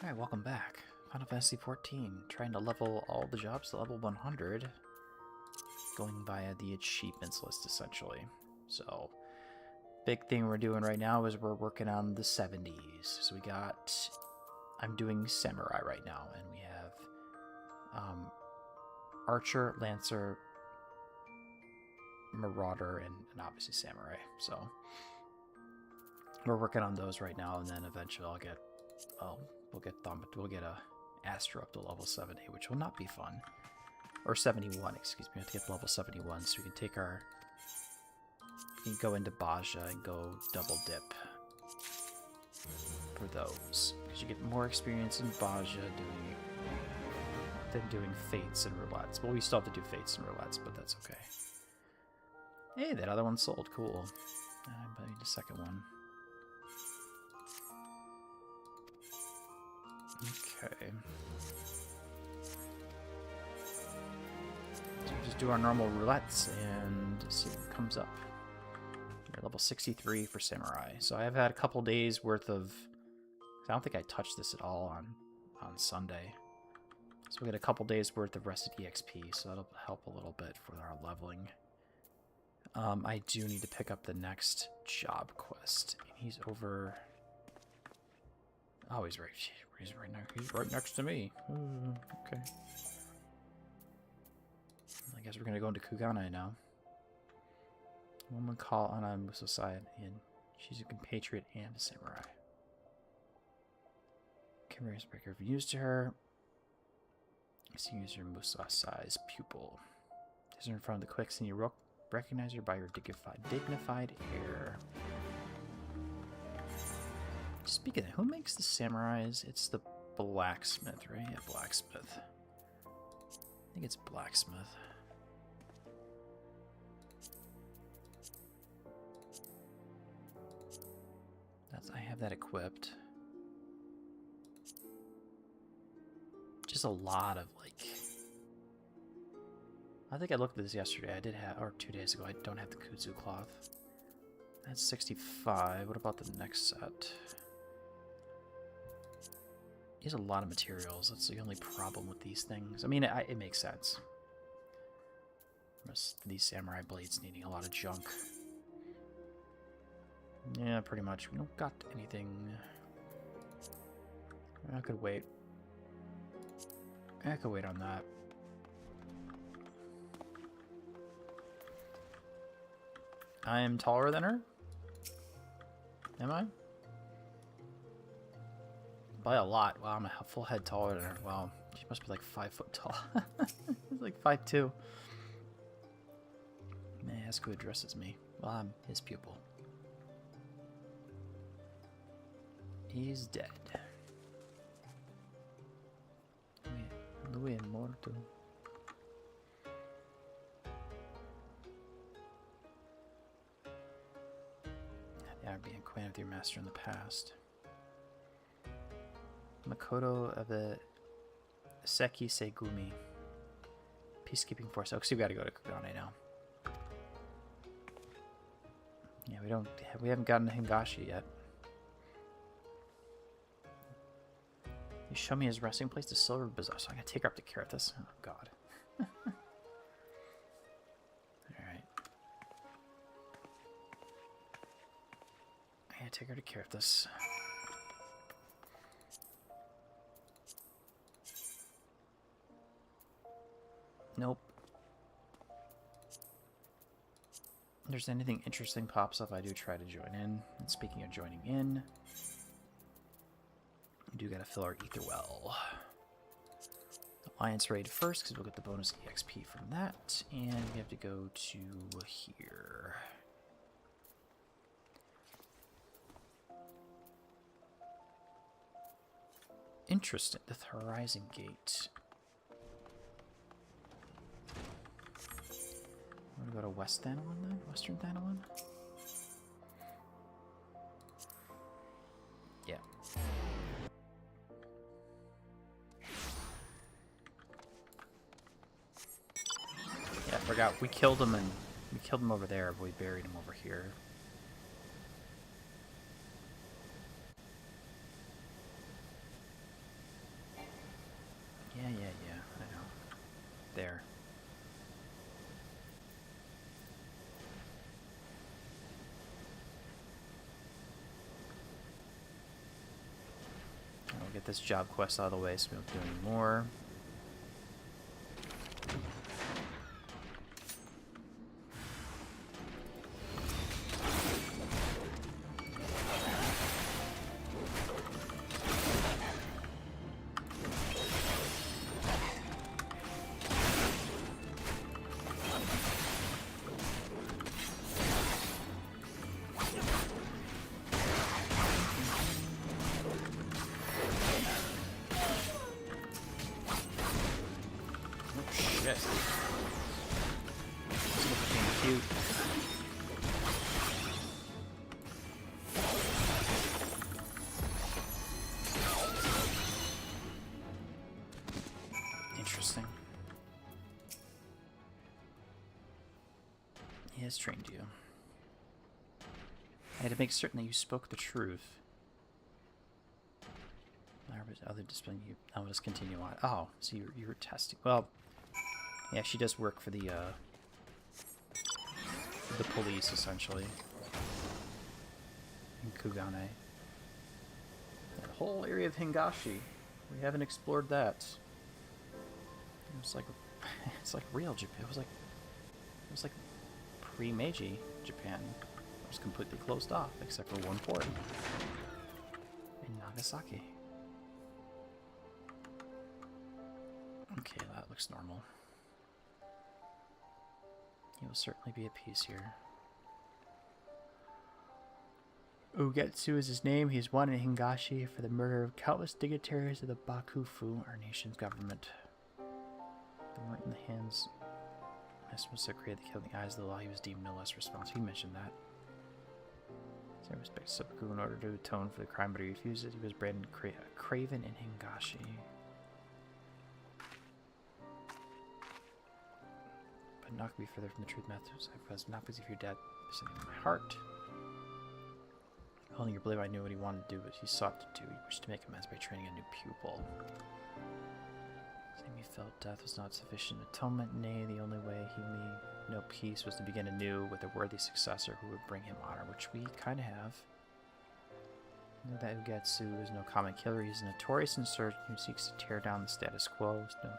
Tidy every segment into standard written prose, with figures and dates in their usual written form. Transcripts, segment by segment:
Alright, welcome back. Final Fantasy XIV, trying to level all the jobs to level 100, going via the achievements list, essentially. So, big thing we're doing right now is we're working on the 70s. So we got... I'm doing Samurai right now, and we have Archer, Lancer, Marauder, and obviously Samurai. So, we're working on those right now, and then eventually I'll get... we'll get a Astro up to level 70, which will not be fun. Or 71, excuse me. We have to get to level 71 so we can take our... We can go into Baja and go double dip for those. Because you get more experience in Baja than doing Fates and Roulettes. Well, we still have to do Fates and Roulettes, but that's okay. Hey, that other one sold. Cool. I need a second one. Okay. So we just do our normal roulettes and see what comes up. We're level 63 for Samurai. So I've had a couple days worth of... I don't think I touched this at all on Sunday. So we got a couple days worth of rested EXP, so that'll help a little bit for our leveling. I do need to pick up the next job quest. He's over... Oh, he's right next to me. Okay. I guess we're gonna go into Kugane now. Woman call on a Musosai, and she's a compatriot and a samurai. Kimura's breaker of news to her. See user Musosai's pupil. Is her in front of the quicks, and you recognize her by her dignified air. Speaking of, who makes the samurais? It's the blacksmith, right? Yeah, blacksmith. I think it's blacksmith. I have that equipped. Just a lot of, like... I think I looked at this yesterday. I did have, or 2 days ago. I don't have the kudzu cloth. That's 65. What about the next set? He has a lot of materials. That's the only problem with these things. I mean, it makes sense. These samurai blades needing a lot of junk. Yeah, pretty much. We don't got anything. I could wait. I could wait on that. I am taller than her? Am I? By a lot. Wow, I'm a full head taller than her. Wow, she must be like 5 foot tall. She's like 5'2". May I ask who addresses me? Well, I'm his pupil. He's dead. Lui è morto. Yeah, being acquainted with your master in the past. Makoto of the Seki Segumi Peacekeeping Force. Oh, so we gotta go to Kugane now. Yeah, we haven't gotten to Hingashi yet. You show me his resting place, the Silver Bazaar, so I gotta take her up to Carathis. Oh god. Alright. I gotta take her to Carathis. Nope. If there's anything interesting pops up, I do try to join in. And speaking of joining in, we do gotta fill our ether well. Alliance raid first, because we'll get the bonus EXP from that. And we have to go to here. Interesting. The Horizon Gate. I'm gonna go to West Thanalon then? Western Thanalon? Yeah. Yeah, I forgot. We killed him over there, but we buried him over here. get this job quest out of the way so we don't do any more. Interesting. He has trained you. I had to make certain that you spoke the truth. Other discipline, I'll just continue on. Oh, so you were testing. Well, yeah, she does work for the police, essentially. In Kugane. That whole area of Hingashi. We haven't explored that. It's like real Japan. It was like pre-Meiji Japan. It was completely closed off except for one port in Nagasaki. Okay, that looks normal. He will certainly be at peace here. Ugetsu is his name. He's wanted in Hingashi for the murder of countless dignitaries of the Bakufu, our nation's government. They weren't in the hands. This was so created the killing the eyes of the law. He was deemed no less responsible. He mentioned that. In respect to Seppuku, in order to atone for the crime, but he refused it. He was branded Craven in Hingashi. But not to be further from the truth methods. I was not because of your dad sitting in my heart. Only you believe I knew what he wanted to do, but he sought to do. He wished to make amends by training a new pupil. Same he felt death was not sufficient atonement. Nay, the only way he may know peace was to begin anew with a worthy successor who would bring him honor, which we kind of have. Know that Ugetsu is no common killer. He's a notorious insurgent who seeks to tear down the status quo. No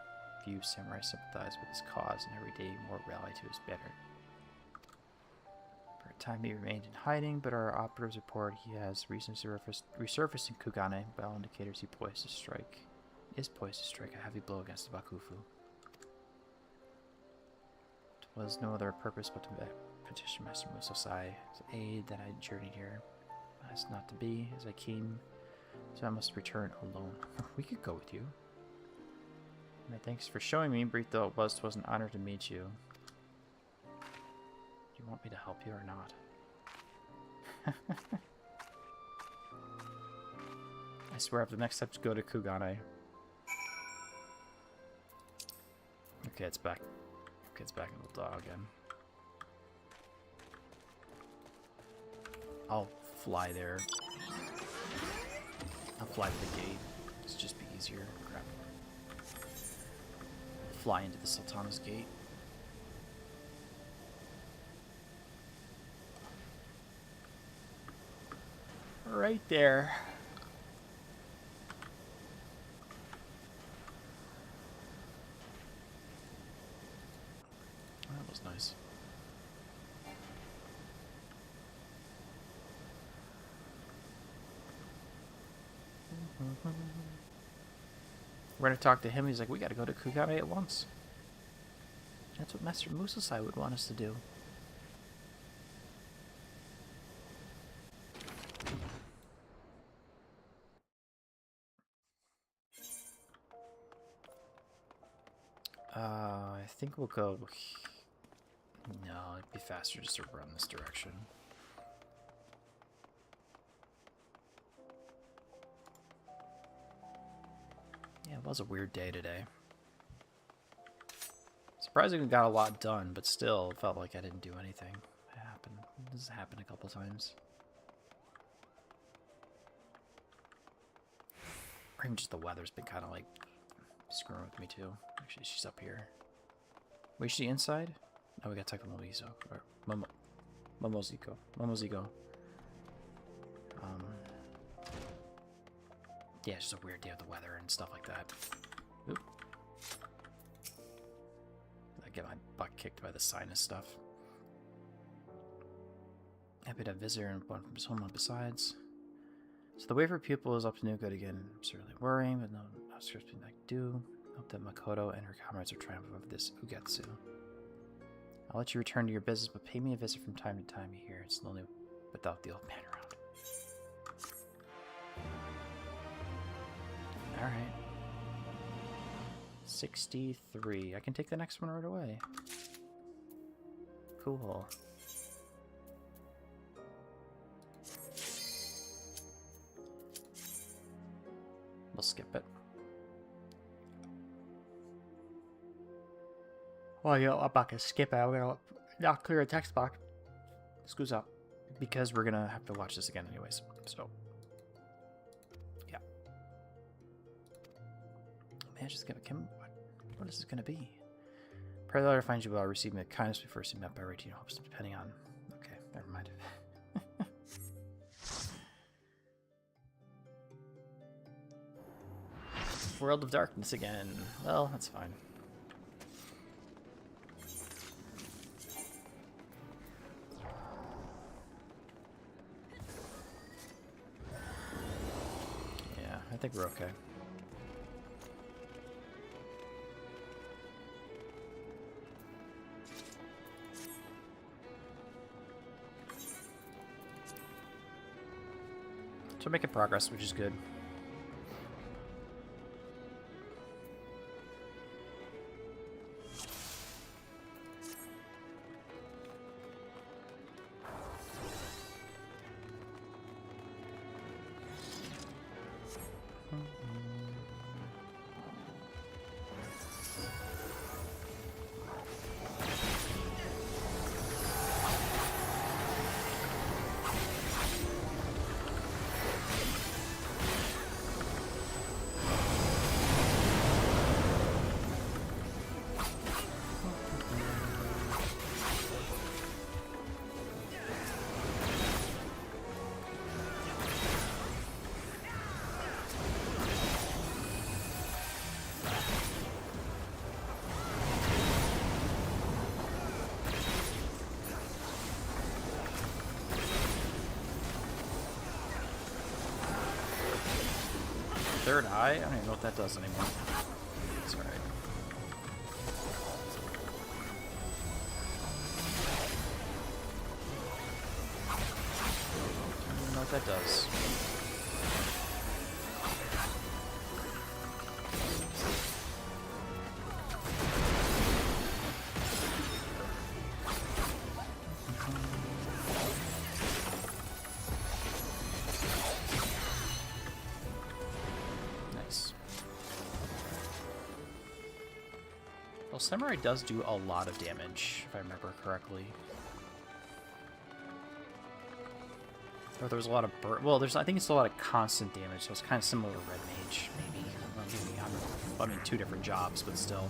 few samurai sympathize with his cause, and every day more rally to his banner. For a time he remained in hiding, but our operatives report he has recently resurfaced in Kugane. By all indicators, he is poised to strike a heavy blow against the Bakufu. It was no other purpose but to petition Master Musosai to aid that I journeyed here. As not to be, as I came, so I must return alone. We could go with you. And thanks for showing me, brief though it was an honor to meet you. Do you want me to help you or not? I swear if the next step is go to Kugane. Okay, it's back. Okay, it's back in the dog again. I'll fly there. I'll fly to the gate. It's just be easier. Crap. Fly into the Sultana's gate. Right there. That was nice. We're gonna talk to him. He's like, we gotta go to Kugane at once. That's what Master Musosai would want us to do. I think we'll go... No, it'd be faster just to run this direction. Yeah, it was a weird day today. Surprisingly got a lot done, but still felt like I didn't do anything. It happened. This has happened a couple times. Or even just the weather's been kind of like screwing with me too. Actually, she's up here. Wait, is she inside? No, we gotta talk to Momozico. Or Momozico. Yeah, it's just a weird day with the weather and stuff like that. Oop. I get my butt kicked by the sinus stuff. Happy to have a visitor and one from his homeland besides. So the waiver pupil is up to no good again. I'm certainly worrying, but no outskirts being like do. Hope that Makoto and her comrades are triumphant over this Ugetsu. I'll let you return to your business, but pay me a visit from time to time here. It's lonely without the old man around. Alright. 63. I can take the next one right away. Cool. We'll skip it. Well, you know, I'm not gonna skip it. I'm gonna not clear a text box. Excuse up. Because we're gonna have to watch this again anyways. So, yeah. Man, just gonna come. What is this gonna be? Pray the letter finds you well. Receive me with kindness before being met by routine hopes, depending on. Okay, never mind. World of Darkness again. Well, that's fine. Yeah, I think we're okay. So we're making progress, which is good. Third eye? I don't even know what that does anymore. It's alright. I don't even know what that does. Well, Samurai does do a lot of damage, if I remember correctly. Or there was a lot of well, I think it's a lot of constant damage, so it's kind of similar to Red Mage, maybe. I mean, two different jobs, but still.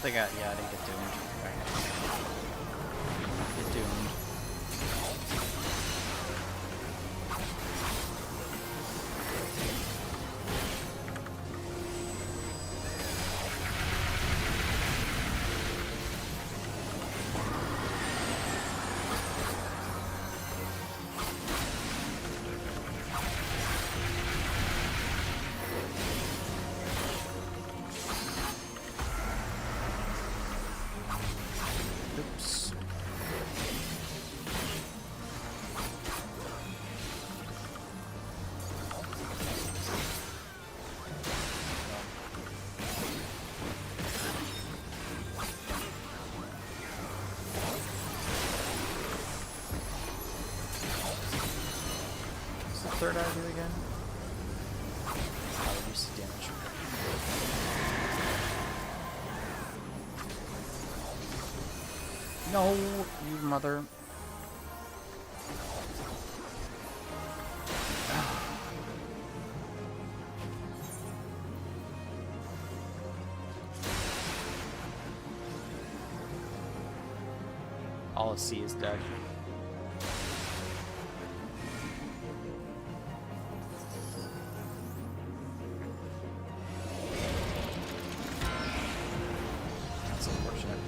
don't think I didn't get doomed. Okay. Get doomed. Oops. What's the third eye do again? I'll reduce the damage. No, you mother. All I see is dead. That's unfortunate.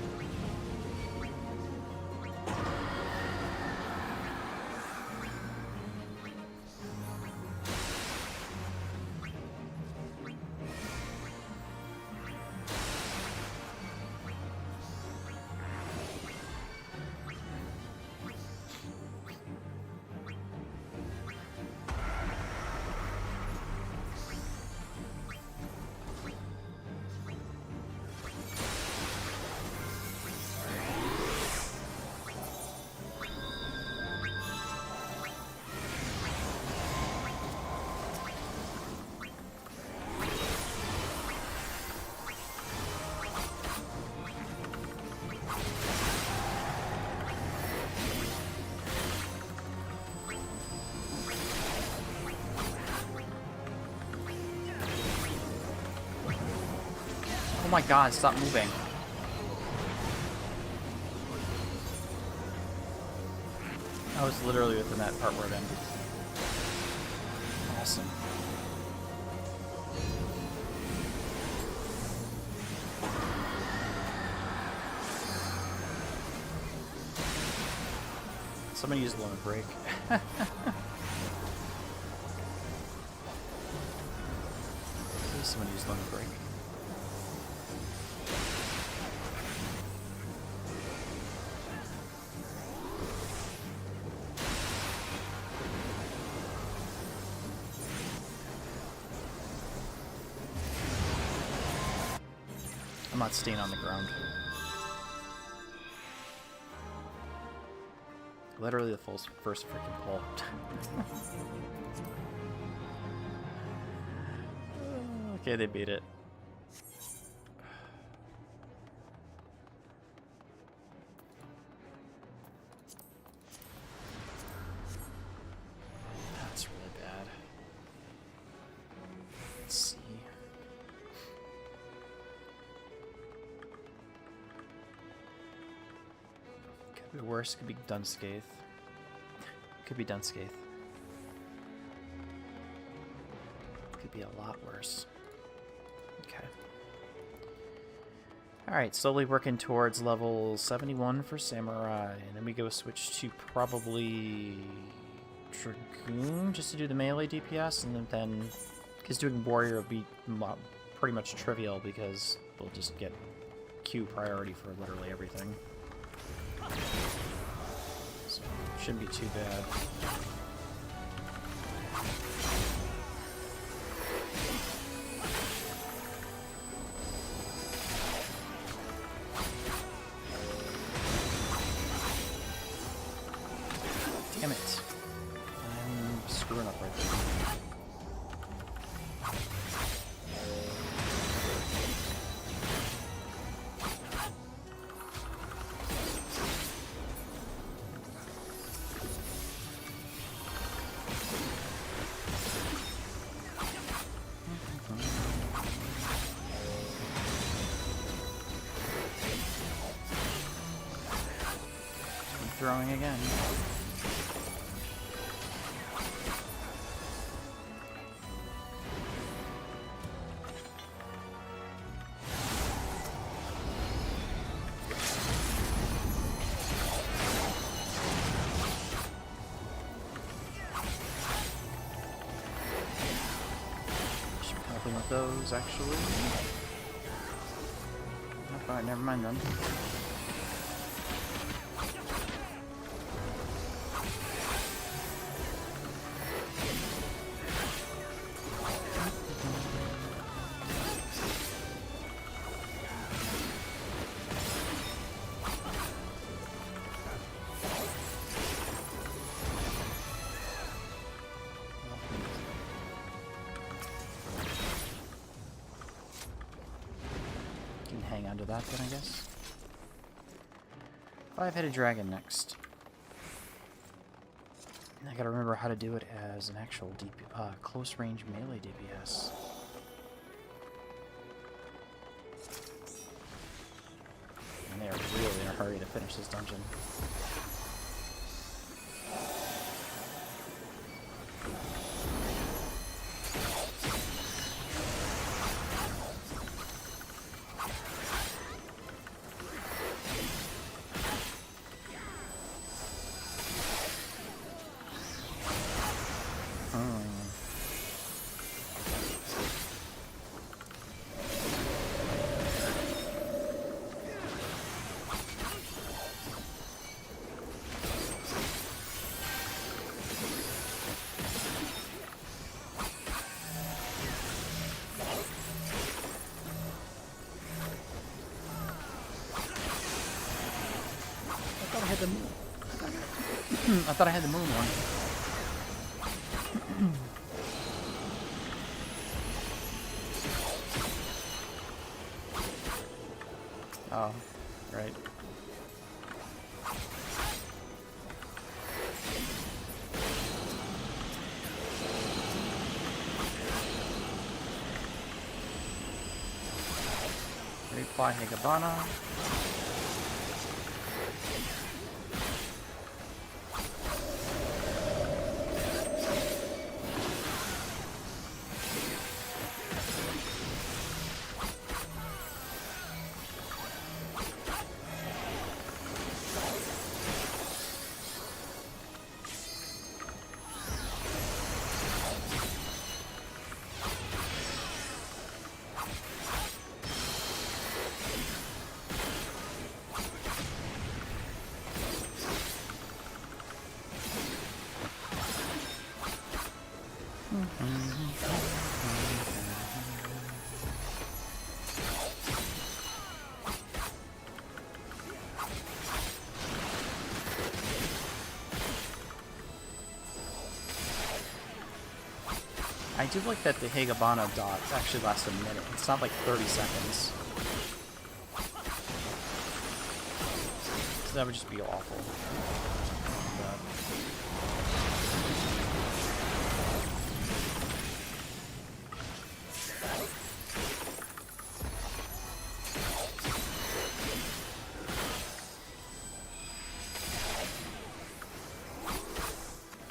Oh my god, stop moving. I was literally within that part where it ended. Awesome. Somebody used limit break. Somebody used limit break. I'm not staying on the ground. Literally the first freaking pull. Okay, they beat it. That's really bad. Let's see. Could be worse, could be done scathe. Could be done scathe. Could be a lot worse. Okay. Alright, slowly working towards level 71 for Samurai. And then we go switch to probably Dragoon just to do the melee DPS. And then because doing Warrior will be pretty much trivial because we'll just get Q priority for literally everything. So, shouldn't be too bad. Damn it. I'm screwing up right there. throwing again. With those, actually. Alright, never mind then. Hang on to that then, I guess. Five-headed dragon next. I gotta remember how to do it as an actual close-range melee DPS. And they are really in a hurry to finish this dungeon. I thought I had the moon one. Oh, right. Reply Higabana. I do like that the Higabana dot actually lasts a minute. It's not like 30 seconds. So that would just be awful.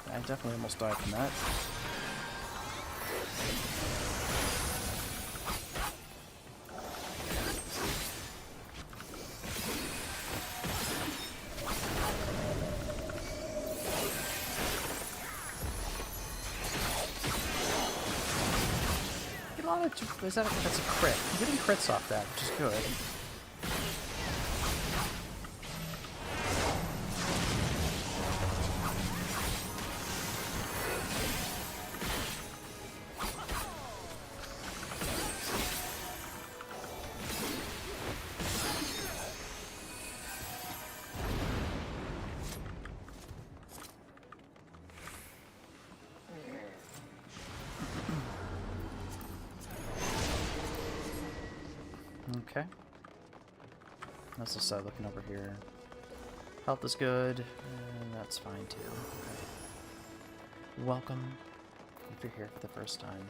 I definitely almost died from that. That's a crit. I'm getting crits off that, which is good. Okay. That's the side looking over here. Health is good, and that's fine too. Okay. Welcome, if you're here for the first time.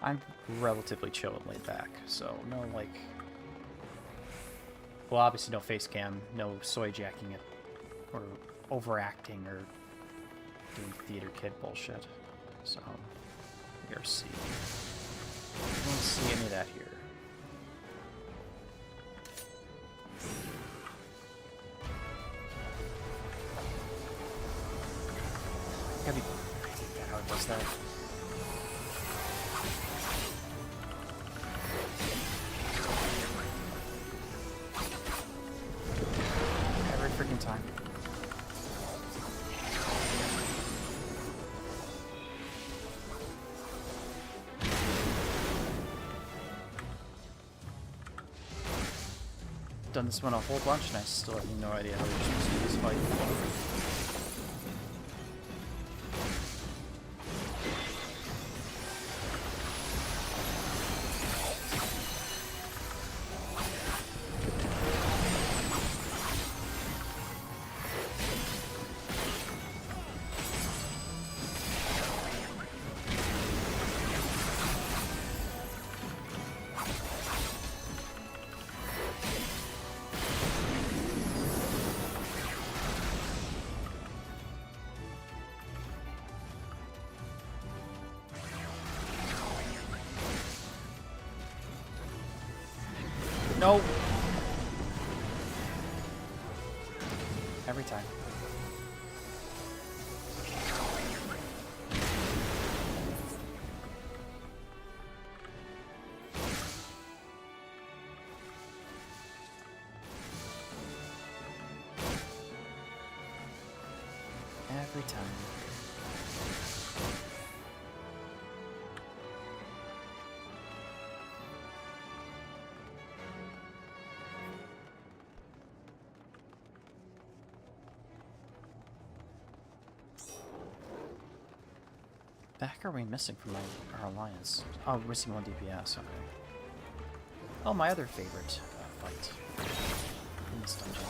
I'm relatively chill and laid back, so no like... Well, obviously no face cam, no soy jacking at or overacting or doing theater kid bullshit. So, we are C. We don't see any of that here. I hate that how it does that. Every freaking time. Done this one a whole bunch and I still have no idea how you're supposed to do this fight. No! Every time. Every time. The heck are we missing from our alliance? Oh, we're missing 1 DPS, okay. Oh, my other favorite fight in this dungeon.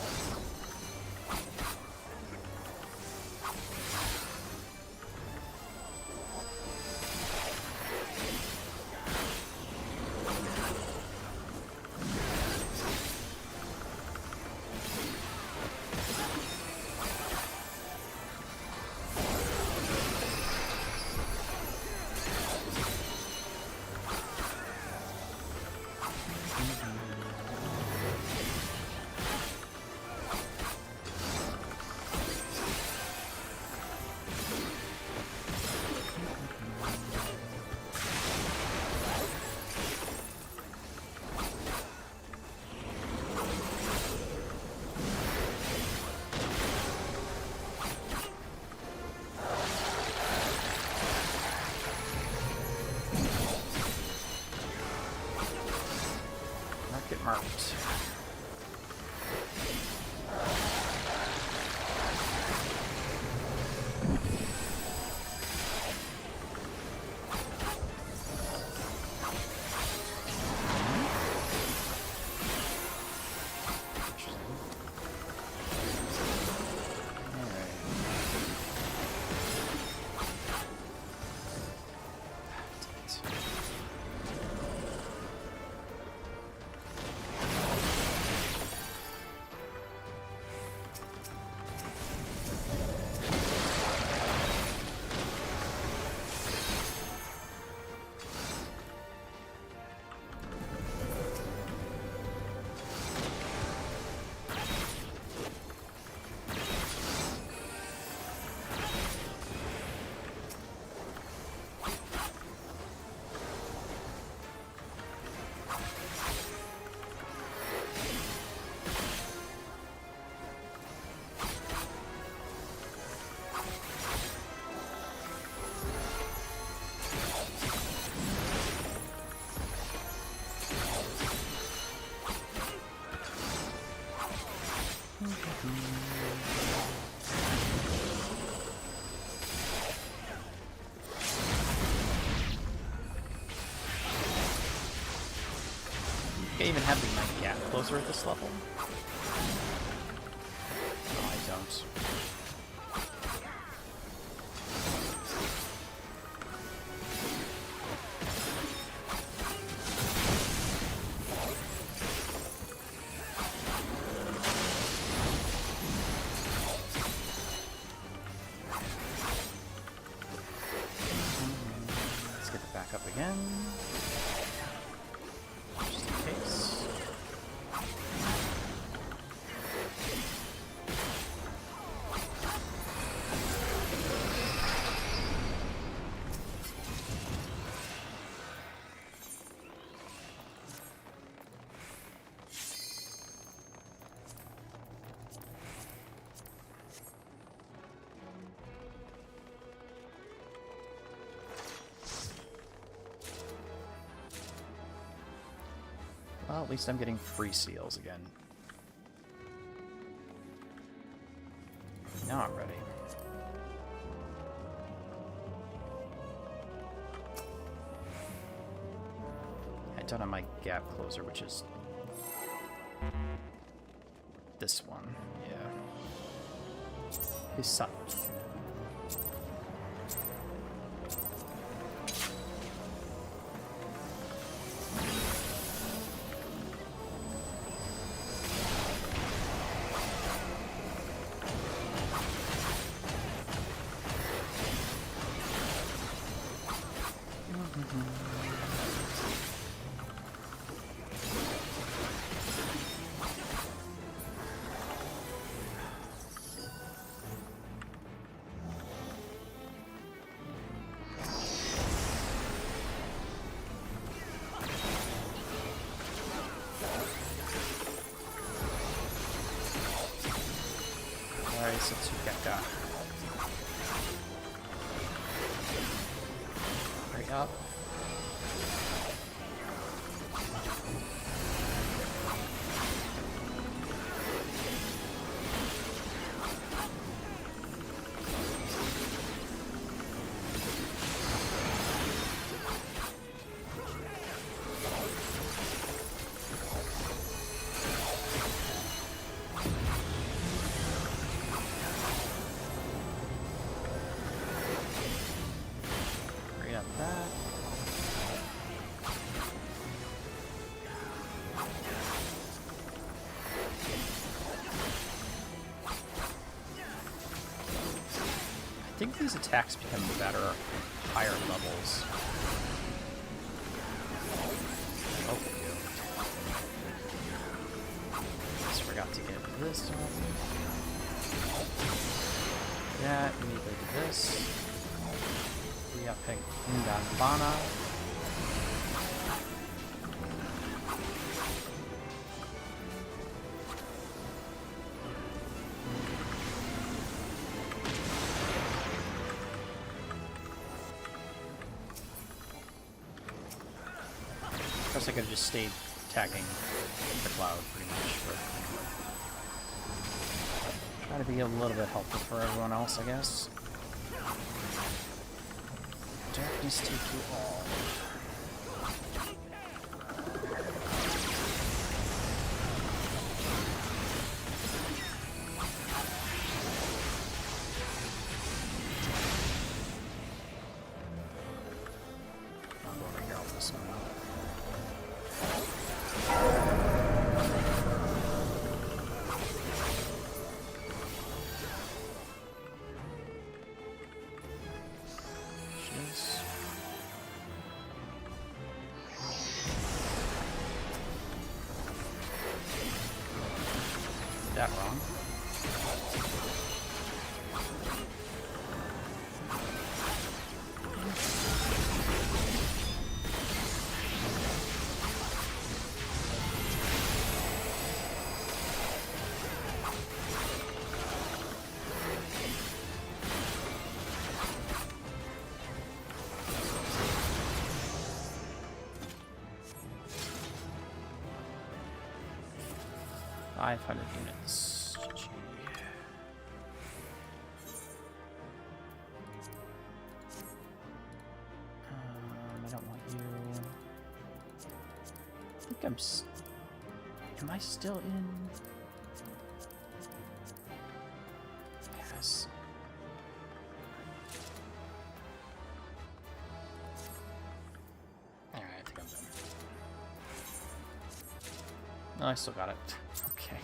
Get marked. Can't even have the night gap closer at this level. No, I don't. back up again. Just in case. Well, at least I'm getting free seals again. Now I'm ready. I don't have my gap closer, which is this one. Yeah. Hisat. Setsugeka. Hurry up. I think these attacks become better at higher levels. Oh, just forgot to get this one. Yeah, we need to do this. We got picked Nganbana. I could have just stayed attacking the cloud pretty much, but try to be a little bit helpful for everyone else, I guess. Darkness take you all. I'll go over here, I'll listen now. That wrong. $500 units. GG. I don't want you. I think I'm. Am I still in? Yes. Alright, I think I'm done. No, I still got it. Okay.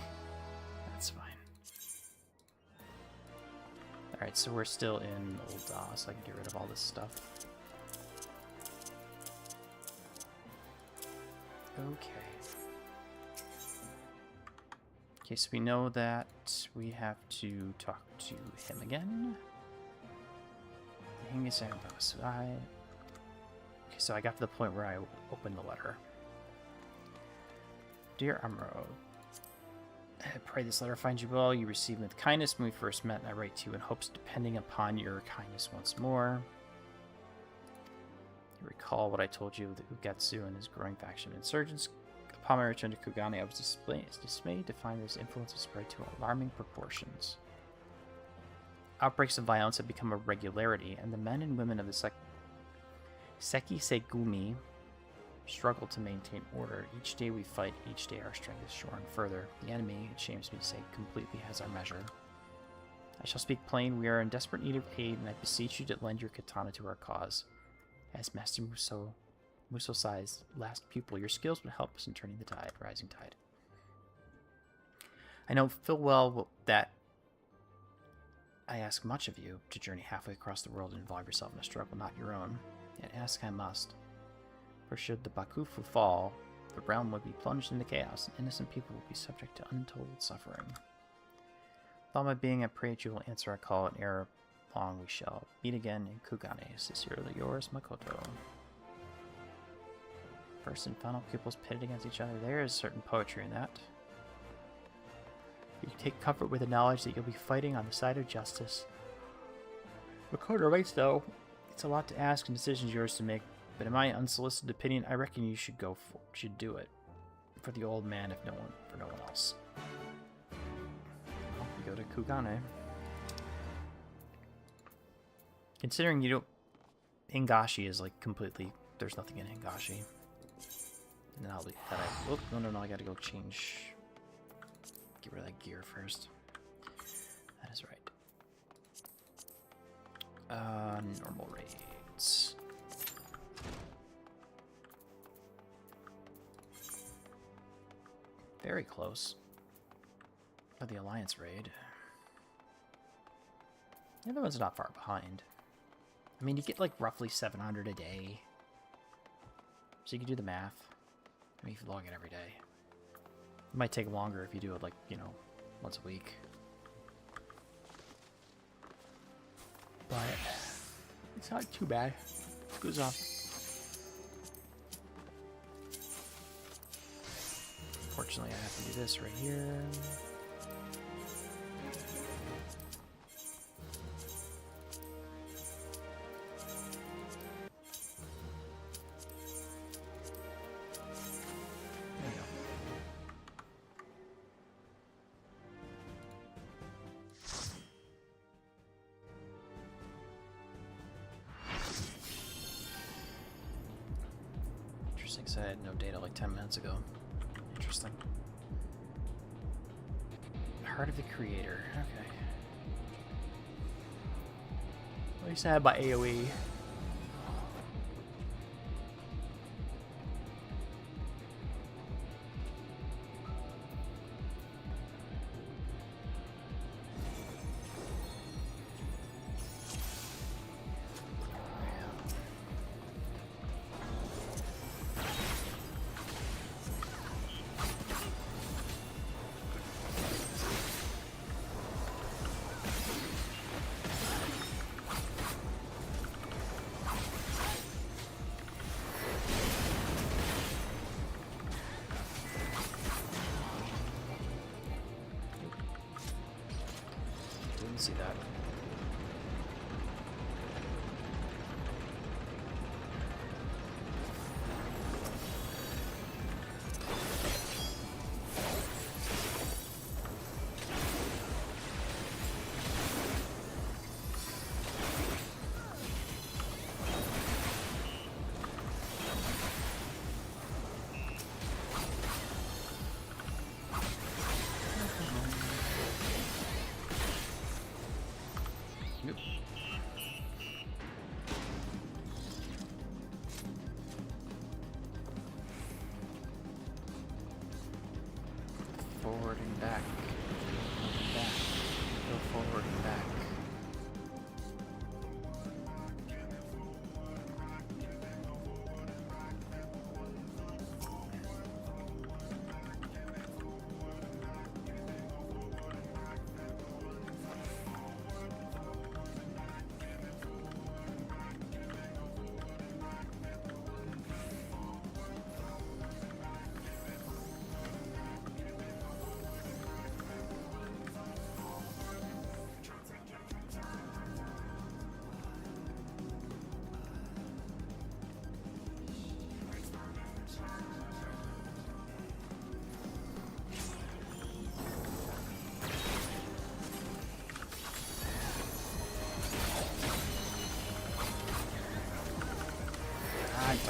That's fine. Alright, so we're still in Old so I can get rid of all this stuff. Okay. Okay, so we know that we have to talk to him again. Okay, so I got to the point where I opened the letter. Dear Amro, I pray this letter finds you well. You received me with kindness when we first met, and I write to you in hopes, depending upon your kindness once more. You recall what I told you of the Ugetsu and his growing faction of insurgents. Upon my return to Kugane, I was dismayed to find those influences spread to alarming proportions. Outbreaks of violence have become a regularity, and the men and women of the Seki Segumi struggle to maintain order. Each day we fight, each day our strength is shorn further. The enemy, it shames me to say, completely has our measure. I shall speak plain. We are in desperate need of aid, and I beseech you to lend your katana to our cause. As Master Musosai's last pupil, your skills would help us in turning the tide, rising tide. I know full well that I ask much of you to journey halfway across the world and involve yourself in a struggle not your own. Yet ask I must. For should the Bakufu fall, the realm would be plunged into chaos, and innocent people would be subject to untold suffering. With all my being, I pray that you will answer our call, and ere long we shall meet again in Kugane. Sincerely yours, Makoto. First and final pupils pitted against each other. There is certain poetry in that. You can take comfort with the knowledge that you'll be fighting on the side of justice. Makoto writes, though, it's a lot to ask and decisions yours to make. But in my unsolicited opinion, I reckon you should should do it. For the old man, if for no one else. Well, we go to Kugane. Considering you don't... Hingashi is like completely... There's nothing in Hingashi. And then I'll be... Oh, no, I gotta go change... Get rid of that gear first. That is right. Normal raids. Very close. Or the Alliance raid. The other one's not far behind. I mean, you get like roughly 700 a day. So you can do the math. I mean, if you log it every day. It might take longer if you do it like, you know, once a week. But it's not too bad. It goes off. Unfortunately, I have to do this right here. There we go. Interesting, so I had no data like 10 minutes ago. Interesting. Heart of the Creator. Okay. At least I had my AoE. See that. Yep. Forward and back. Back. Go forward and back.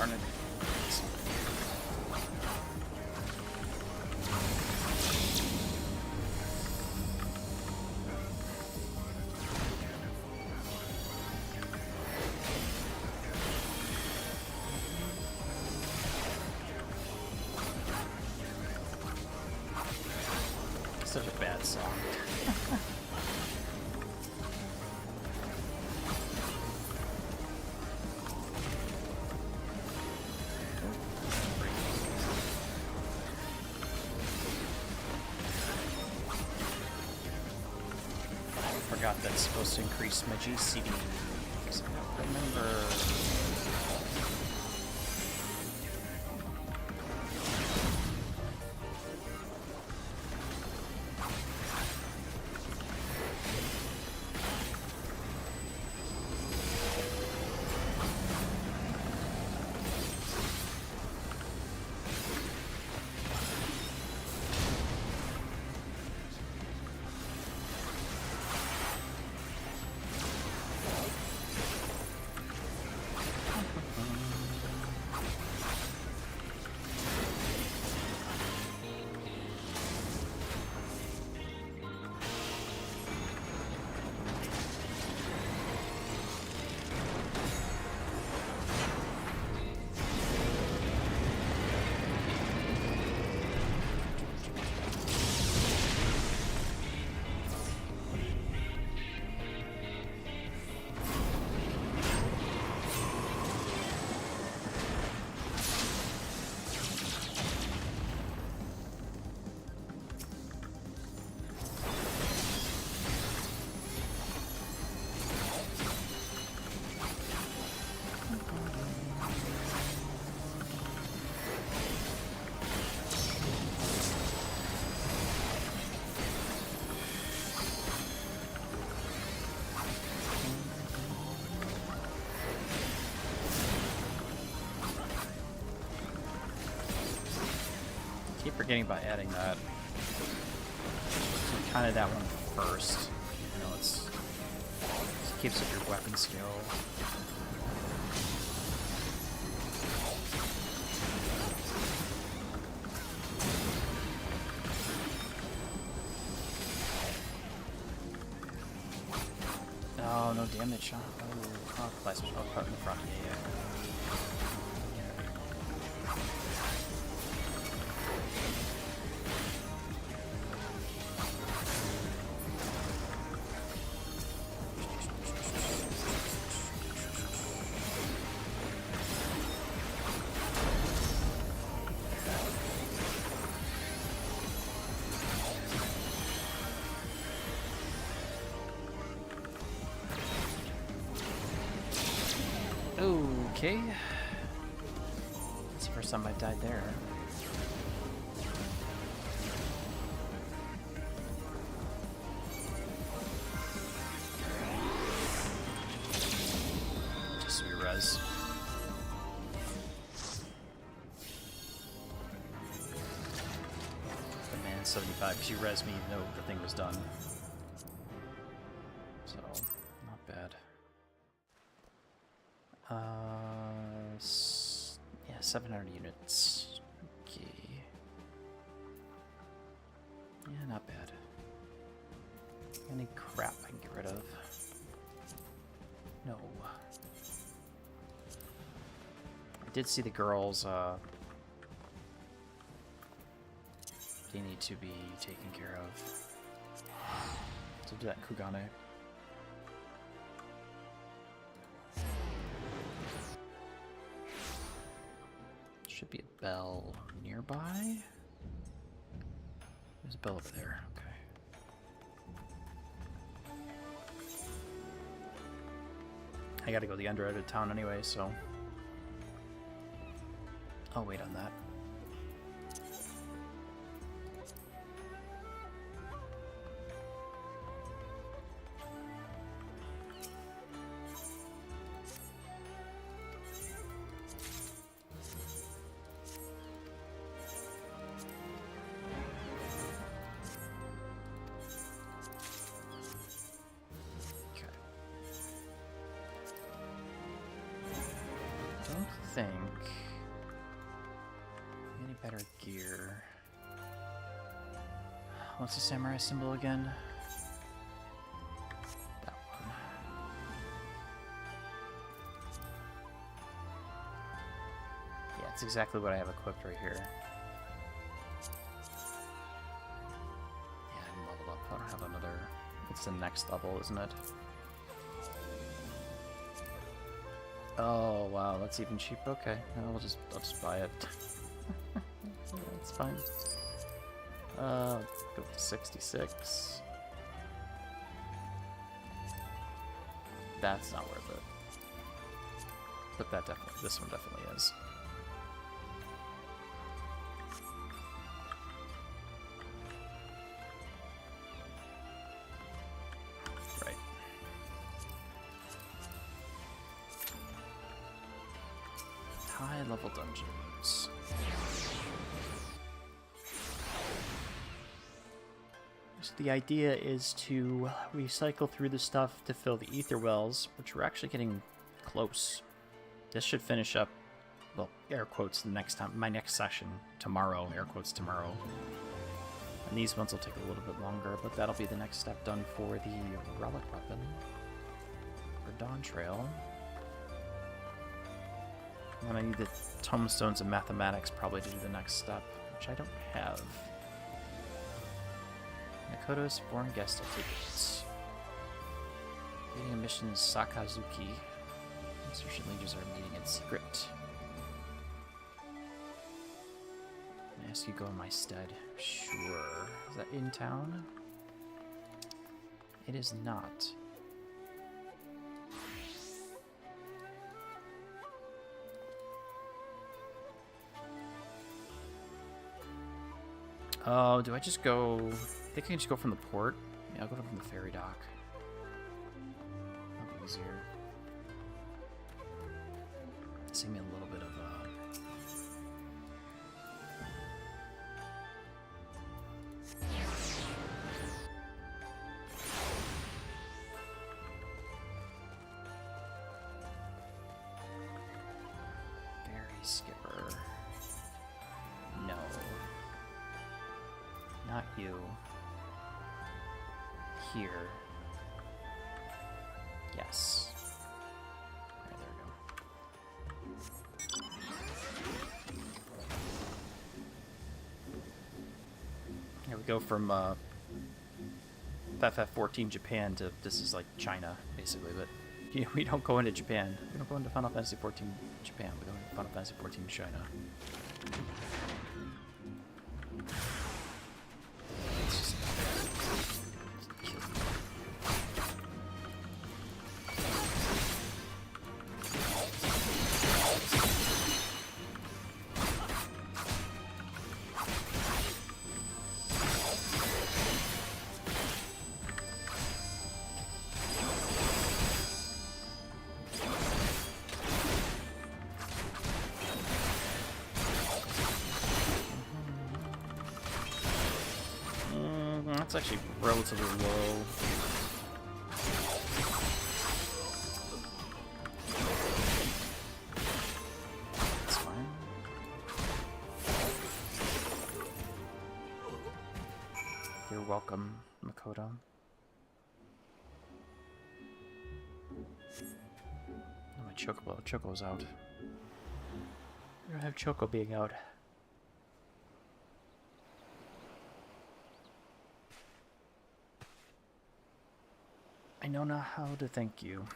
darn it. Such a bad song. Forgot that's supposed to increase my GCD. Because I don't remember. Keep forgetting about adding that. So kind of that one first. You know, it keeps up your weapon skill. Oh, no damage. Oh, plasma shell part in the front. Yeah. Okay. That's the first time I died there. Just re-res. The man 75, because you res me even though the thing was done. So, not bad. Yeah, 700 units. Okay. Yeah, not bad. Any crap I can get rid of? No. I did see the girls, they need to be taken care of. So do that Kugane. Should be a bell nearby. There's a bell over there. Okay. I gotta go the under out of town anyway, so I'll wait on that. think. Any better gear? What's the samurai symbol again? That one. Yeah, it's exactly what I have equipped right here. Yeah, I'm leveled up. I don't have another. It's the next level, isn't it? Oh wow, that's even cheap. Okay, no, I'll just buy it. That's fine. Go to 66. That's not worth it. But that definitely, this one definitely is. Right. High level dungeons. So the idea is to recycle through the stuff to fill the ether wells, which we're actually getting close. This should finish up, well, air quotes, the next time, my next session, tomorrow, air quotes, tomorrow. And these ones will take a little bit longer, but that'll be the next step done for the relic weapon, for Dawntrail. And I need the tomestones and mathematics probably to do the next step, which I don't have. Makoto's foreign guest activities. Leading a mission in Sakazuki. Insurgent leaders are meeting in secret. I ask you go in my stead. Sure. Is that in town? It is not. Oh, do I just go... I think I can just go from the port. Yeah, I'll go from the ferry dock. That'll be easier. Save me a little bit of ferry skipper. No. Not you. Here. Yes. Alright, there we go. Here we go from FFXIV Japan to this is like China, basically, but you know, we don't go into Japan. We don't go into Final Fantasy XIV Japan. We go into Final Fantasy XIV China. That's actually relatively low. That's fine. You're welcome, Makoto. Oh, my Chocobo. Chocobo's out. I don't have Choco being out. I know not how to thank you.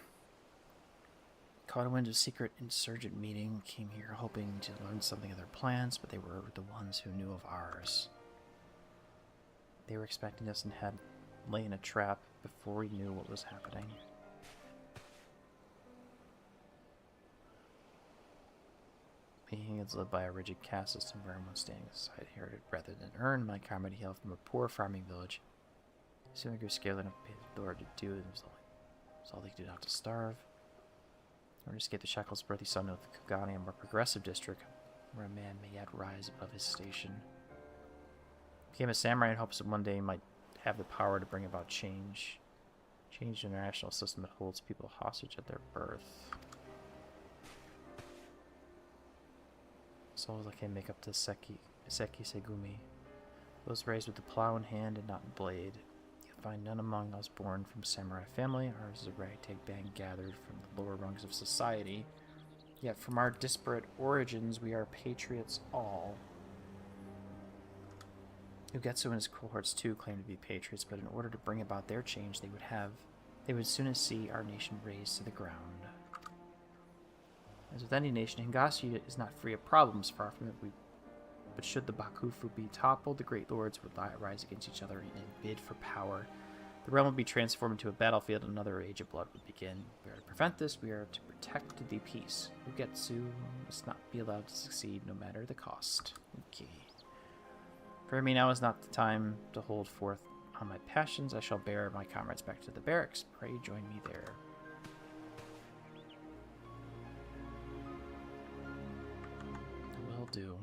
Caught a wind of a secret insurgent meeting, came here hoping to learn something of their plans, but they were the ones who knew of ours. They were expecting us and had laid a trap before we knew what was happening. Being is led by a rigid caste system where everyone staying aside here rather than earn my karma to hail from a poor farming village. Soon I grew scared enough to pay the door to do it. It was all they could do not to starve. Or to escape the shackles, birthy son of the Kugani, a more progressive district, where a man may yet rise above his station. Became a samurai in hopes that one day he might have the power to bring about change. Change the international system that holds people hostage at their birth. Souls that can make up to Seki Segumi. Those raised with the plow in hand and not in blade. You'll find none among us born from samurai family. Ours is a ragtag band gathered from the lower rungs of society. Yet from our disparate origins, we are patriots all. Ugetsu and his cohorts too claim to be patriots, but in order to bring about their change, they would soon as see our nation razed to the ground. As with any nation, Hingashi is not free of problems, far from it. But should the Bakufu be toppled, the great lords would rise against each other in a bid for power. The realm would be transformed into a battlefield, and another age of blood would begin. We are to prevent this, we are to protect the peace. Ugetsu must not be allowed to succeed, no matter the cost. Okay. For me, now is not the time to hold forth on my passions. I shall bear my comrades back to the barracks. Pray join me there. Will do.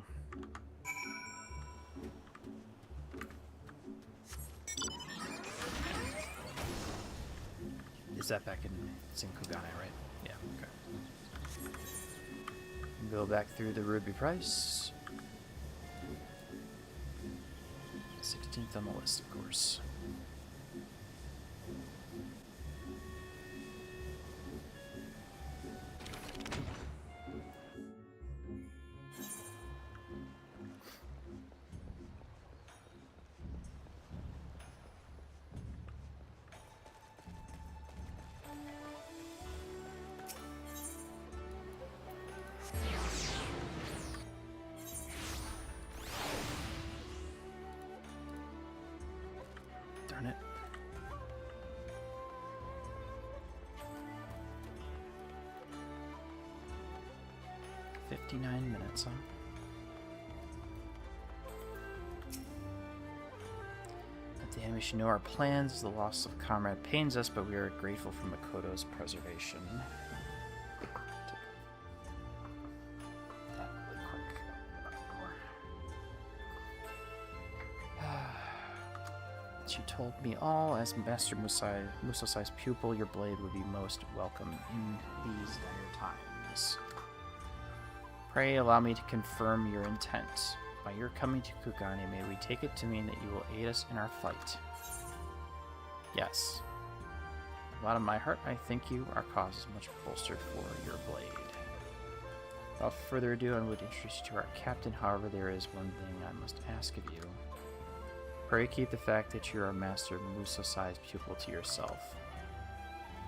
Is that back in Kugane, right? Yeah, okay. Go back through the Ruby Price. 16th on the list, of course. Darn it. "59 minutes, huh?" Damn, we should know our plans. The loss of a comrade pains us, but we are grateful for Makoto's preservation. That really quick. She told me all. As Master Musosai's pupil, your blade would be most welcome in these dire times. Pray allow me to confirm your intent. By your coming to Kugane, may we take it to mean that you will aid us in our fight. Yes. From the bottom of my heart, I thank you. Our cause is much bolstered for your blade. Without further ado, I would introduce you to our captain. However, there is one thing I must ask of you. Pray keep the fact that you are Master Musosai's pupil to yourself.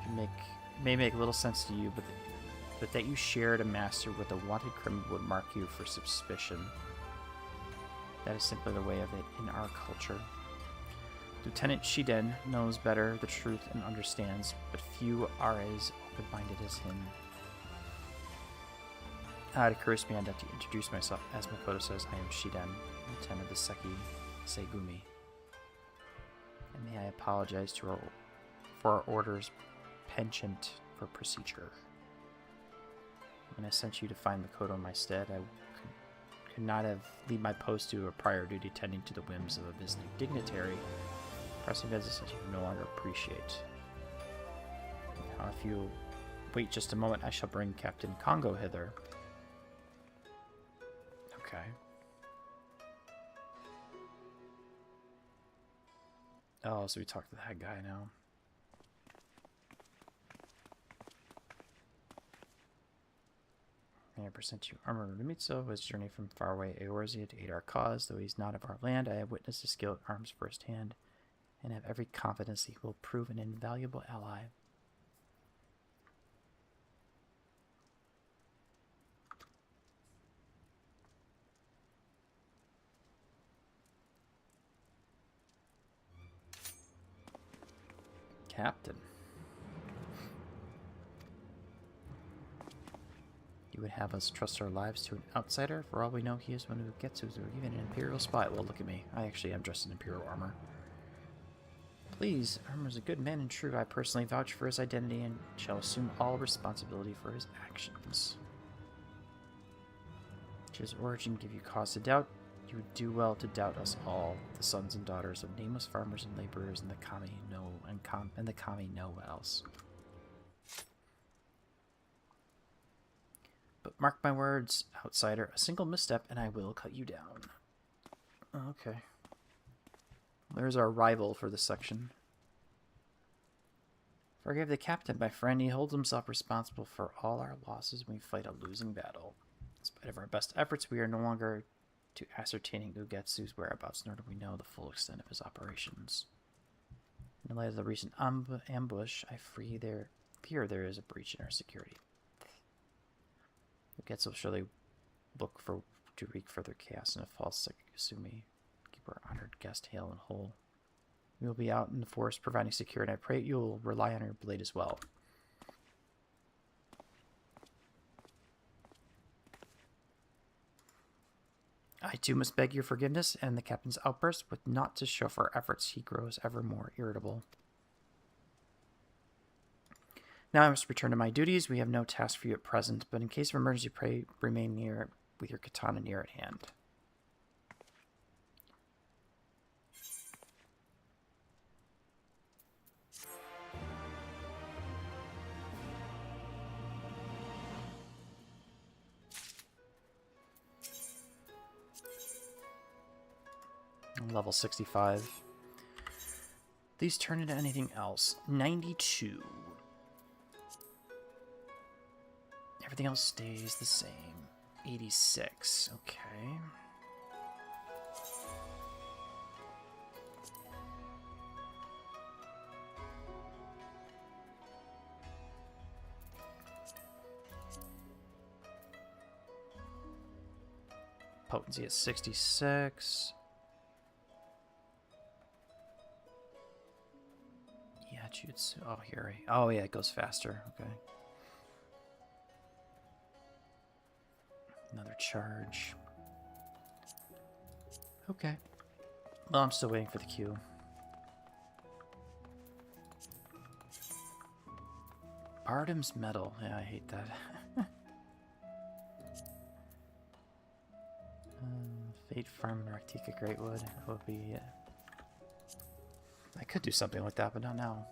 It may make little sense to you, but that you shared a master with a wanted criminal would mark you for suspicion. That is simply the way of it in our culture. Lieutenant Shiden knows better the truth and understands, but few are as open-minded as him. It occurs to me I'd have to introduce myself. As Makoto says, I am Shiden, Lieutenant of the Seki Segumi. And may I apologize for our orders penchant for procedure. When I sent you to find Makoto in my stead, I could not have leave my post to a prior duty tending to the whims of a visiting dignitary. Pressing business that you no longer appreciate. Now, if you wait just a moment, I shall bring Captain Congo hither. Okay. Oh, so we talked to that guy now. May I present you Armor Rumitsu, who has journeyed from faraway Eorzea to aid our cause. Though he's not of our land, I have witnessed his skill at arms firsthand, and have every confidence he will prove an invaluable ally. Captain. You would have us trust our lives to an outsider? For all we know, he is one who gets us, or even an Imperial spy. Well, look at me. I actually am dressed in Imperial armor. Please, Armor's a good man and true. I personally vouch for his identity and shall assume all responsibility for his actions. Should his origin give you cause to doubt, you would do well to doubt us all, the sons and daughters of nameless farmers and laborers in the Kami and the Kami no else. But mark my words, outsider, a single misstep and I will cut you down. Okay. There's our rival for this section. Forgive the captain, my friend. He holds himself responsible for all our losses when we fight a losing battle. In spite of our best efforts, we are no longer to ascertaining Ugetsu's whereabouts, nor do we know the full extent of his operations. In light of the recent ambush, I fear there is a breach in our security. Ugetsu will surely look to wreak further chaos in a false Yasumi. Keep our honored guest hale and whole. We will be out in the forest providing security, and I pray you will rely on your blade as well. I too must beg your forgiveness and the captain's outburst, but not to show for our efforts he grows ever more irritable. Now I must return to my duties. We have no task for you at present, but in case of emergency, pray remain near with your katana near at hand. Level 65. These turn into anything else. 92. Everything else stays the same. 86. Okay. Potency at 66. Jutsu. Oh, here. Oh, yeah, it goes faster. Okay. Another charge. Okay. Well, I'm still waiting for the queue. Bardam's Medal. Yeah, I hate that. Fate Farm, Raktika Greatwood. That would be... I could do something like that, but not now.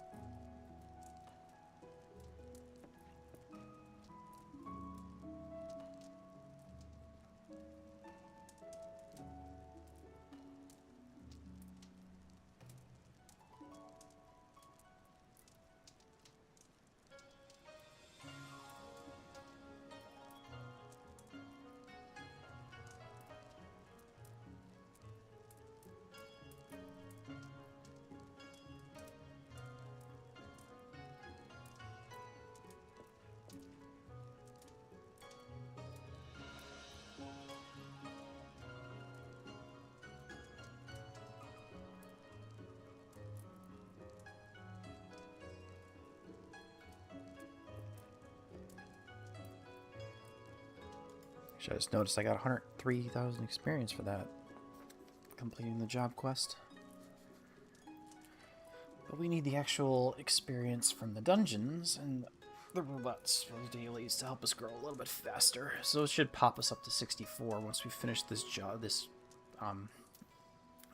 I just noticed I got 103,000 experience for that. Completing the job quest. But we need the actual experience from the dungeons and the robots for the dailies to help us grow a little bit faster. So it should pop us up to 64 once we finish this job.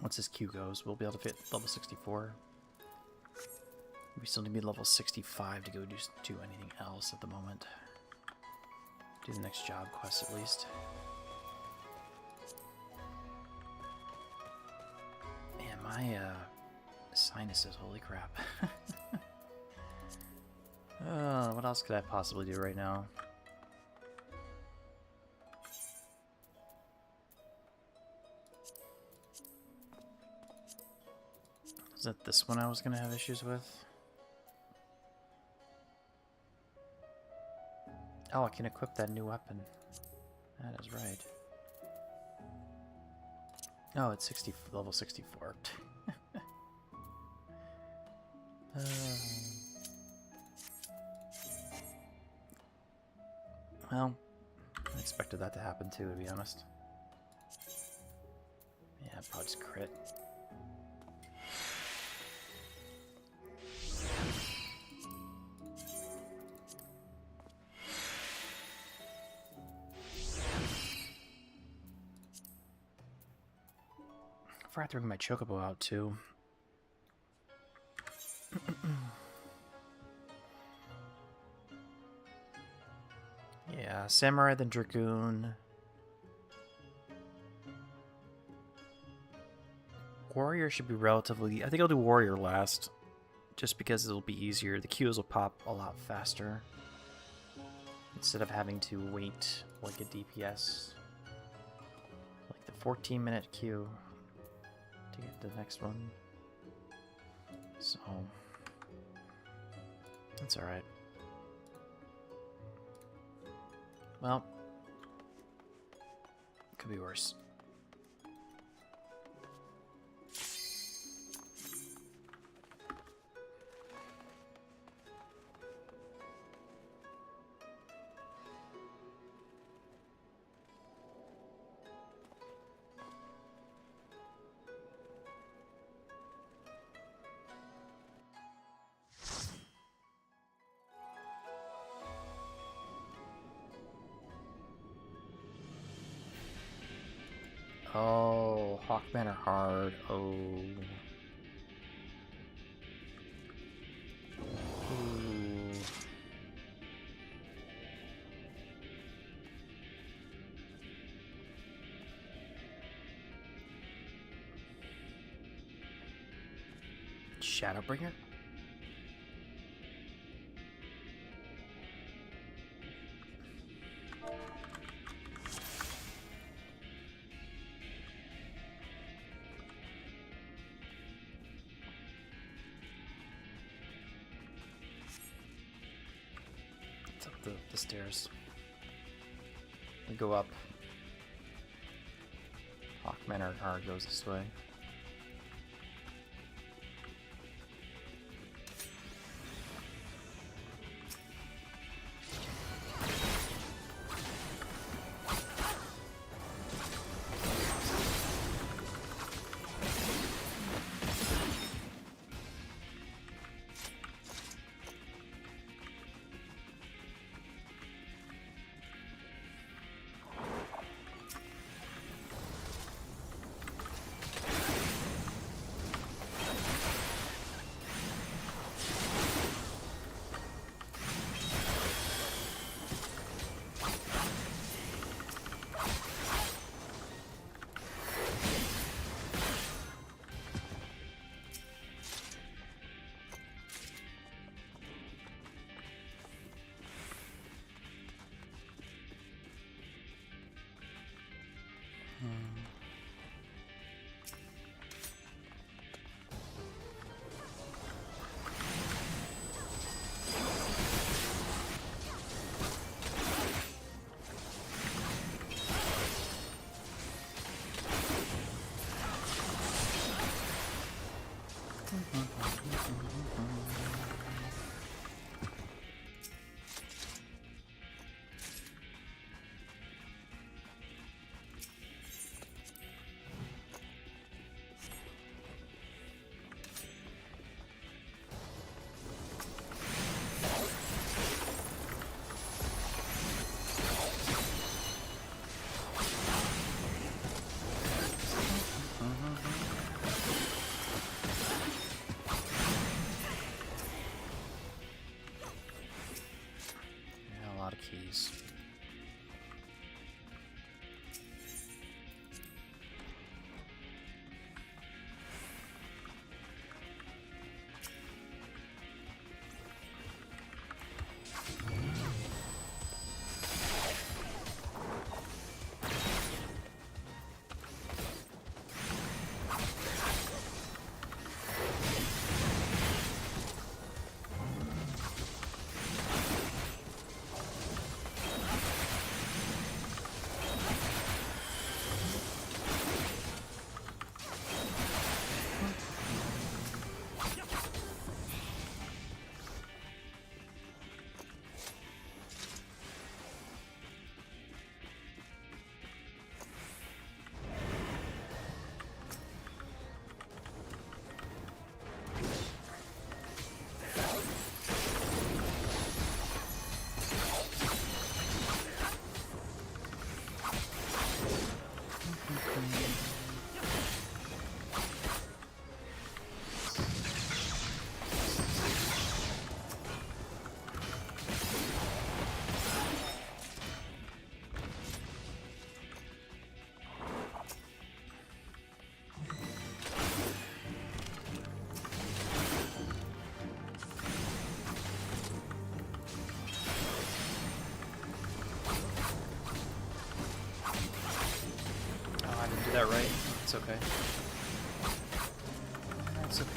Once this queue goes, we'll be able to hit level 64. We still need to be level 65 to go do anything else at the moment. Do the next job quest at least. Man, my sinuses, holy crap. What else could I possibly do right now? Is that this one I was going to have issues with? Oh, I can equip that new weapon. That is right. Oh, it's level 64. Well, I expected that to happen too, to be honest. Yeah, probably just crit. I forgot to bring my chocobo out too. Yeah, Samurai, then Dragoon. Warrior should be relatively... I think I'll do Warrior last. Just because it'll be easier. The Qs will pop a lot faster. Instead of having to wait like a DPS. Like the 14-minute queue to get to the next one. So... that's alright. Well... could be worse. Oh, Hawkmen are hard. Oh. Ooh. Shadowbringer? The stairs. We go up. Hawkmen are hard goes this way. Keys. Did that right? It's okay. It's okay.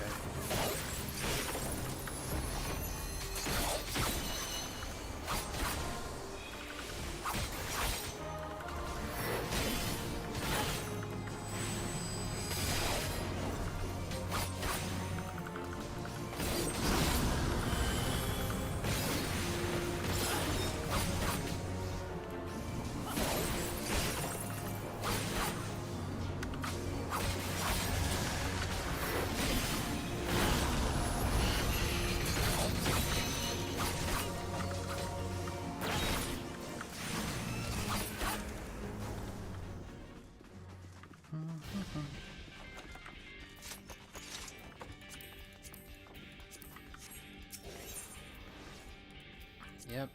Yep.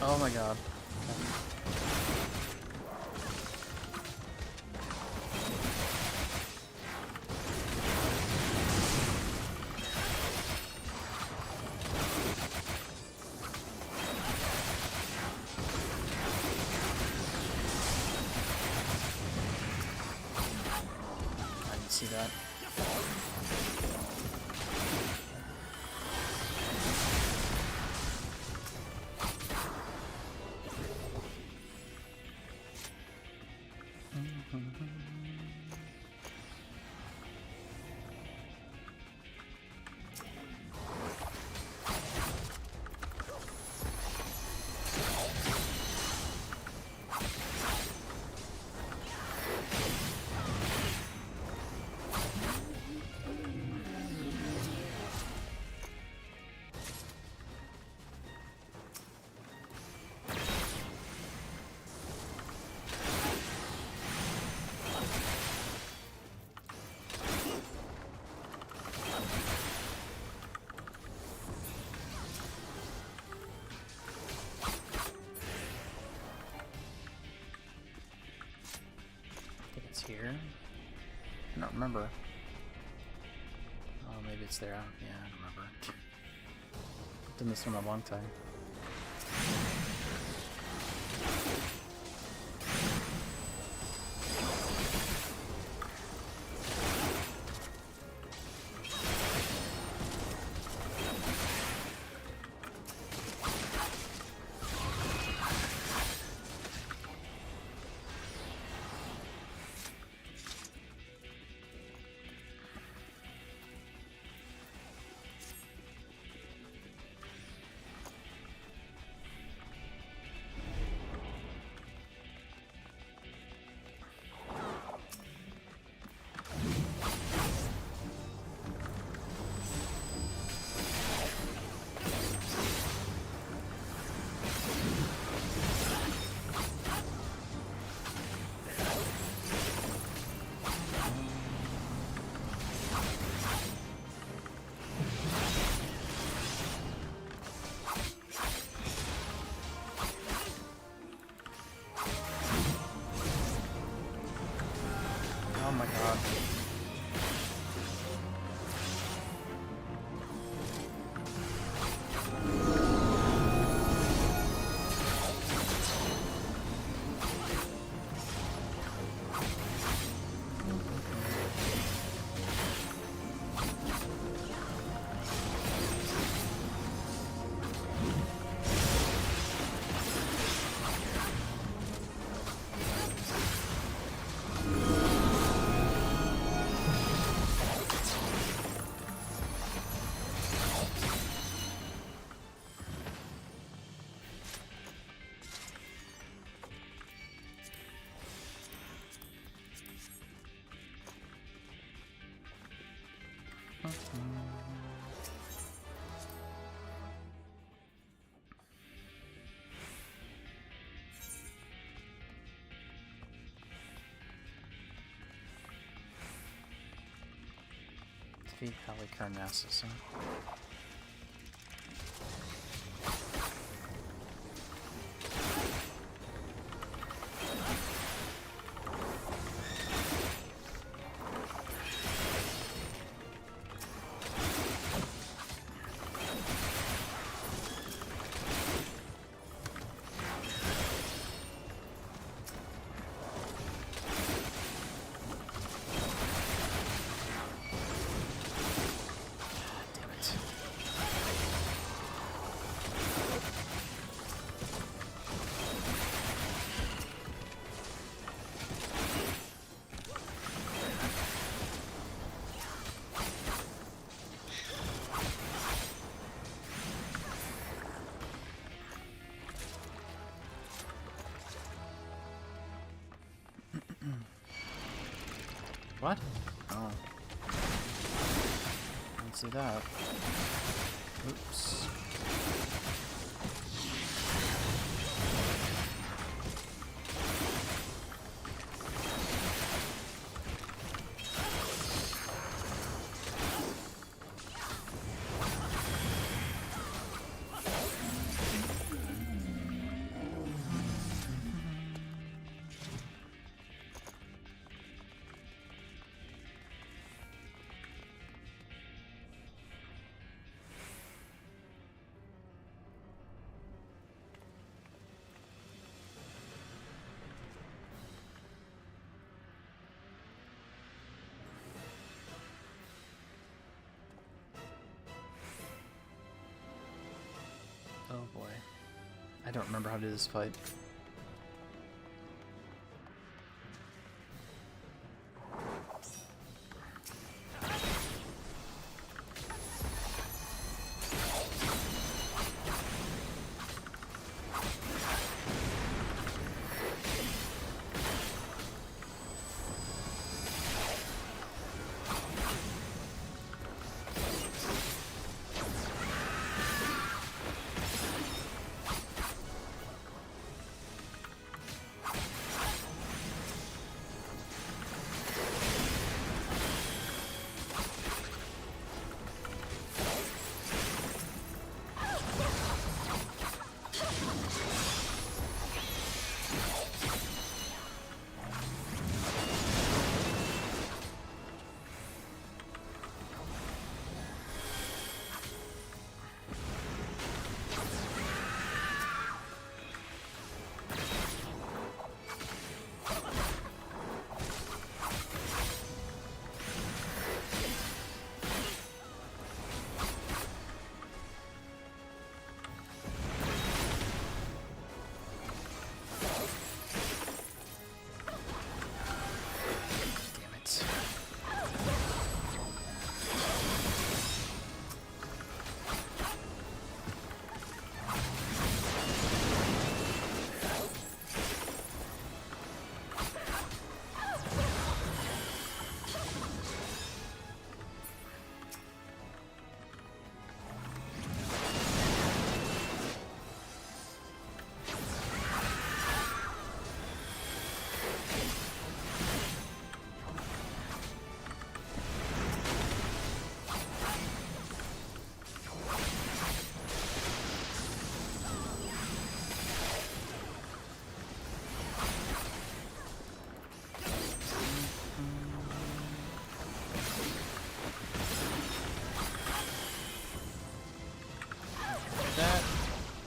Oh my god. I didn't see that. Here? I don't remember. Oh, maybe it's there. Yeah, I don't remember. I've done this one a long time. Oh my god. Defeat Halicarnassus. What? Oh. Didn't see that. Oops. Oh boy. I don't remember how to do this fight.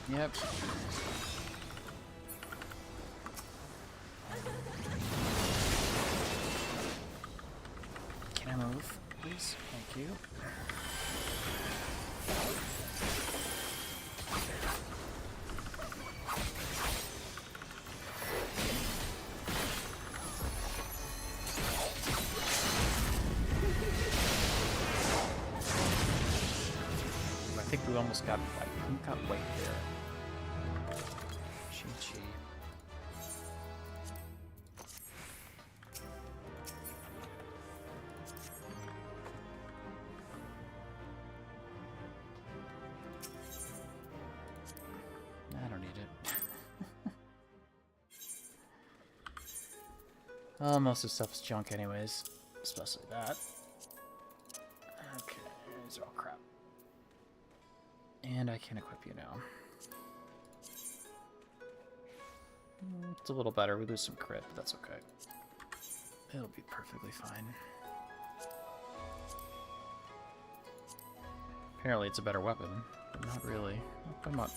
Yep. Can I move, please? Thank you. I think we almost got white there. Chi. I don't need it. Oh, most of the stuff is junk anyways, especially that. Okay, these are all crap. And I can equip you now. It's a little better. We lose some crit, but that's okay. It'll be perfectly fine. Apparently it's a better weapon, but not really. Not by much.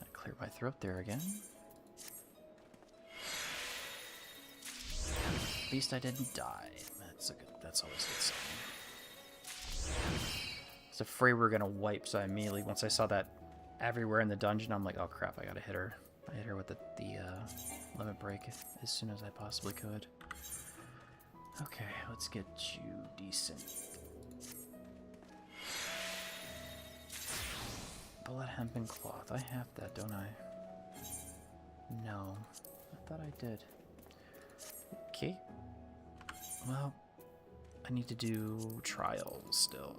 I cleared my throat there again. At least I didn't die. That's always a good sign. I was afraid we were gonna wipe, so I immediately, once I saw that everywhere in the dungeon, I'm like, oh crap, I gotta hit her. I hit her with the limit break as soon as I possibly could. Okay, let's get you decent Bullet hempen cloth. I have that, don't I? No. I thought I did. Okay. Well, I need to do trials still.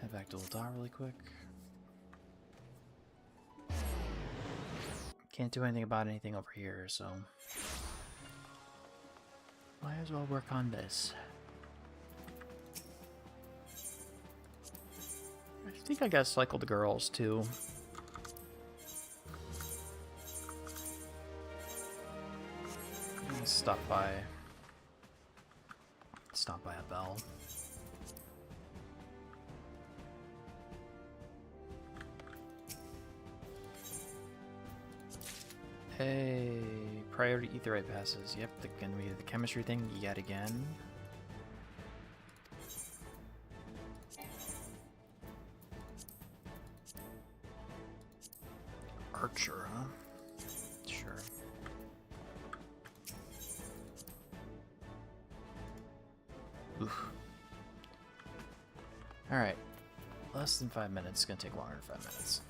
Head back to Ul'dah really quick. Can't do anything about anything over here, so might as well work on this. I think I gotta cycle the girls too. Stop by a bell. Hey, priority etherite passes. Yep, gonna be the chemistry thing yet again. Archer, huh? Sure. Oof. Alright. Less than 5 minutes. It's gonna take longer than 5 minutes.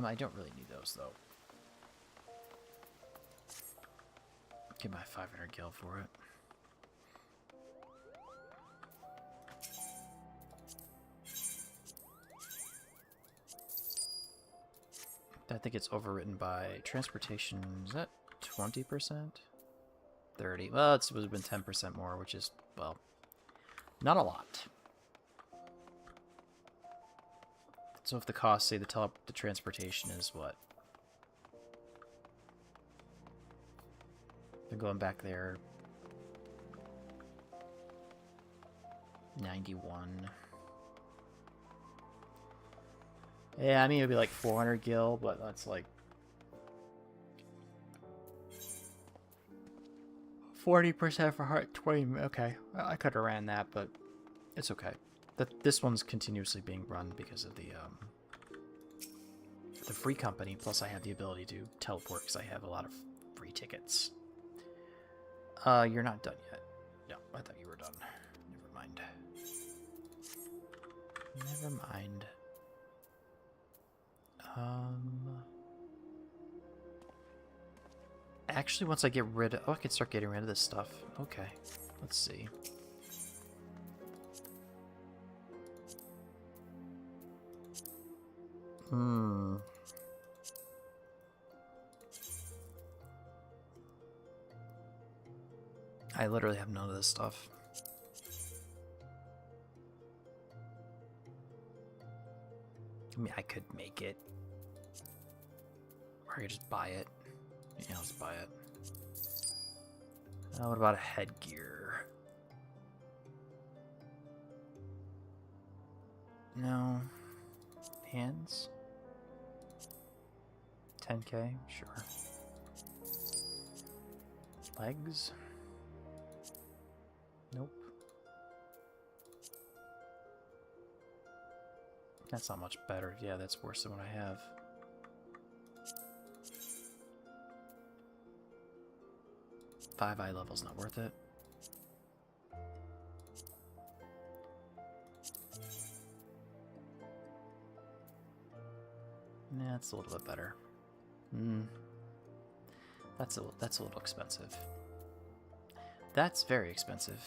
I don't really need those, though. Get my 500 gil for it. I think it's overwritten by transportation. Is that 20%? 30. Well, it would have been 10% more, which is, well, not a lot. So if the cost, say, the transportation is what? They're going back there. 91. Yeah, I mean, it'd be like 400 gil, but that's like 40% for heart, 20. Okay, I could have ran that, but it's okay. This one's continuously being run because of the free company. Plus, I have the ability to teleport because I have a lot of free tickets. You're not done yet. No, I thought you were done. Never mind. Never mind. Actually, once I get rid of... Oh, I can start getting rid of this stuff. Okay. Let's see. I literally have none of this stuff. I mean, I could make it. Or I could just buy it. Yeah, I'll just buy it. What about a headgear? No. Hands? 10k? Sure. Legs? Nope. That's not much better. Yeah, that's worse than what I have. Five eye level's not worth it. Nah, that's a little bit better. That's a little expensive. That's very expensive.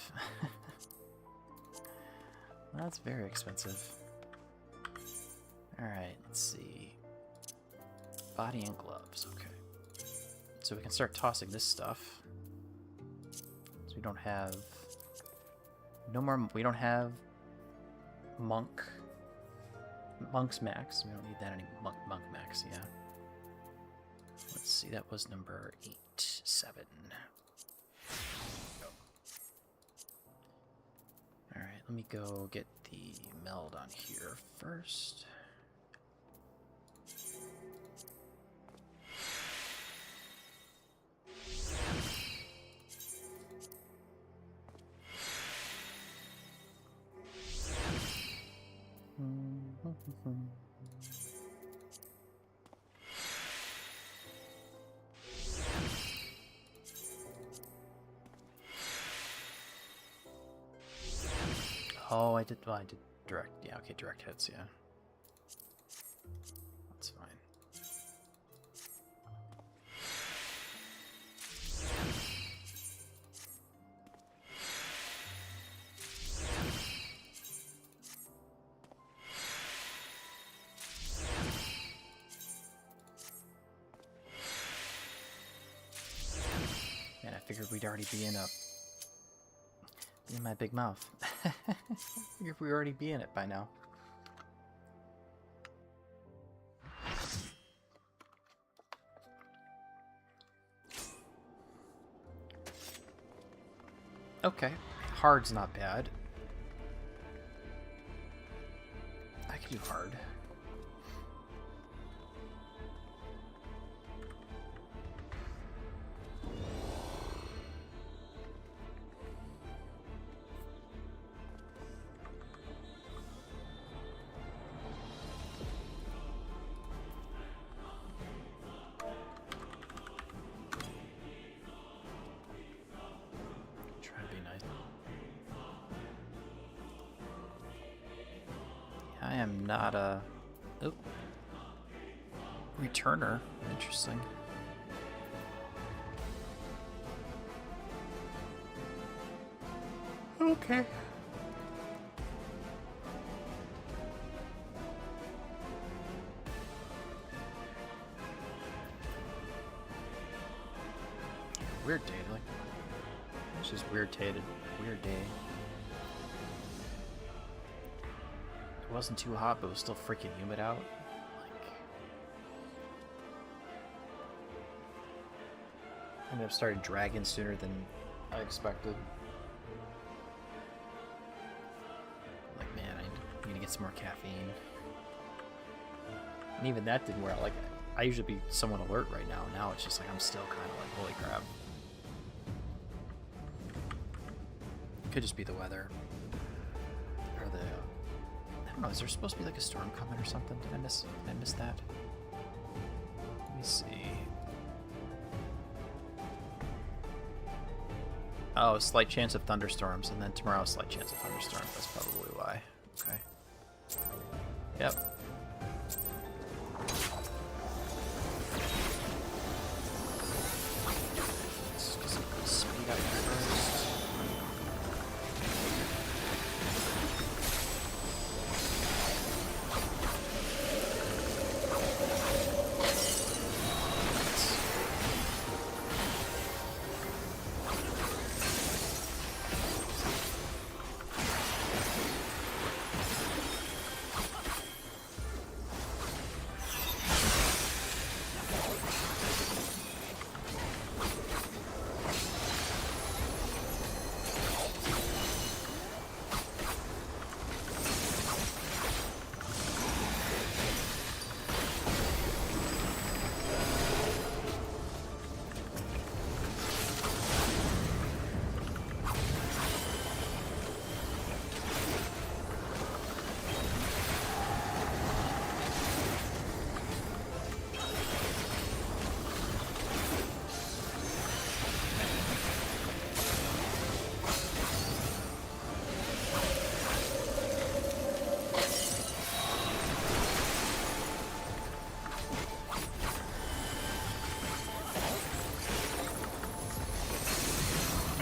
That's very expensive. Alright, let's see. Body and gloves, okay. So we can start tossing this stuff. So we don't have... No more... We don't have... Monk's max. We don't need that anymore. Monk max, yeah. Let's see, that was number 8, 7. Alright, let me go get the meld on here first. Oh, I did. Well, I did direct. Yeah, okay, direct hits. Yeah, that's fine. Man, I figured we'd already be in my big mouth. I figured we'd already be in it by now. Okay, hard's not bad. I can do hard. I am not a returner. Interesting. Okay. Weird day, like it's just weird day. It wasn't too hot, but it was still freaking humid out. Like, I ended up starting dragging sooner than I expected. Like, man, I need to get some more caffeine. And even that didn't wear out. Like, I usually be somewhat alert right now. Now it's just like I'm still kind of like, holy crap. Could just be the weather. Or the... I don't know, is there supposed to be like a storm coming or something? Did I miss that? Let me see. Oh, slight chance of thunderstorms, and then tomorrow slight chance of thunderstorms. That's probably why. Okay. Yep. Let's just speed up first.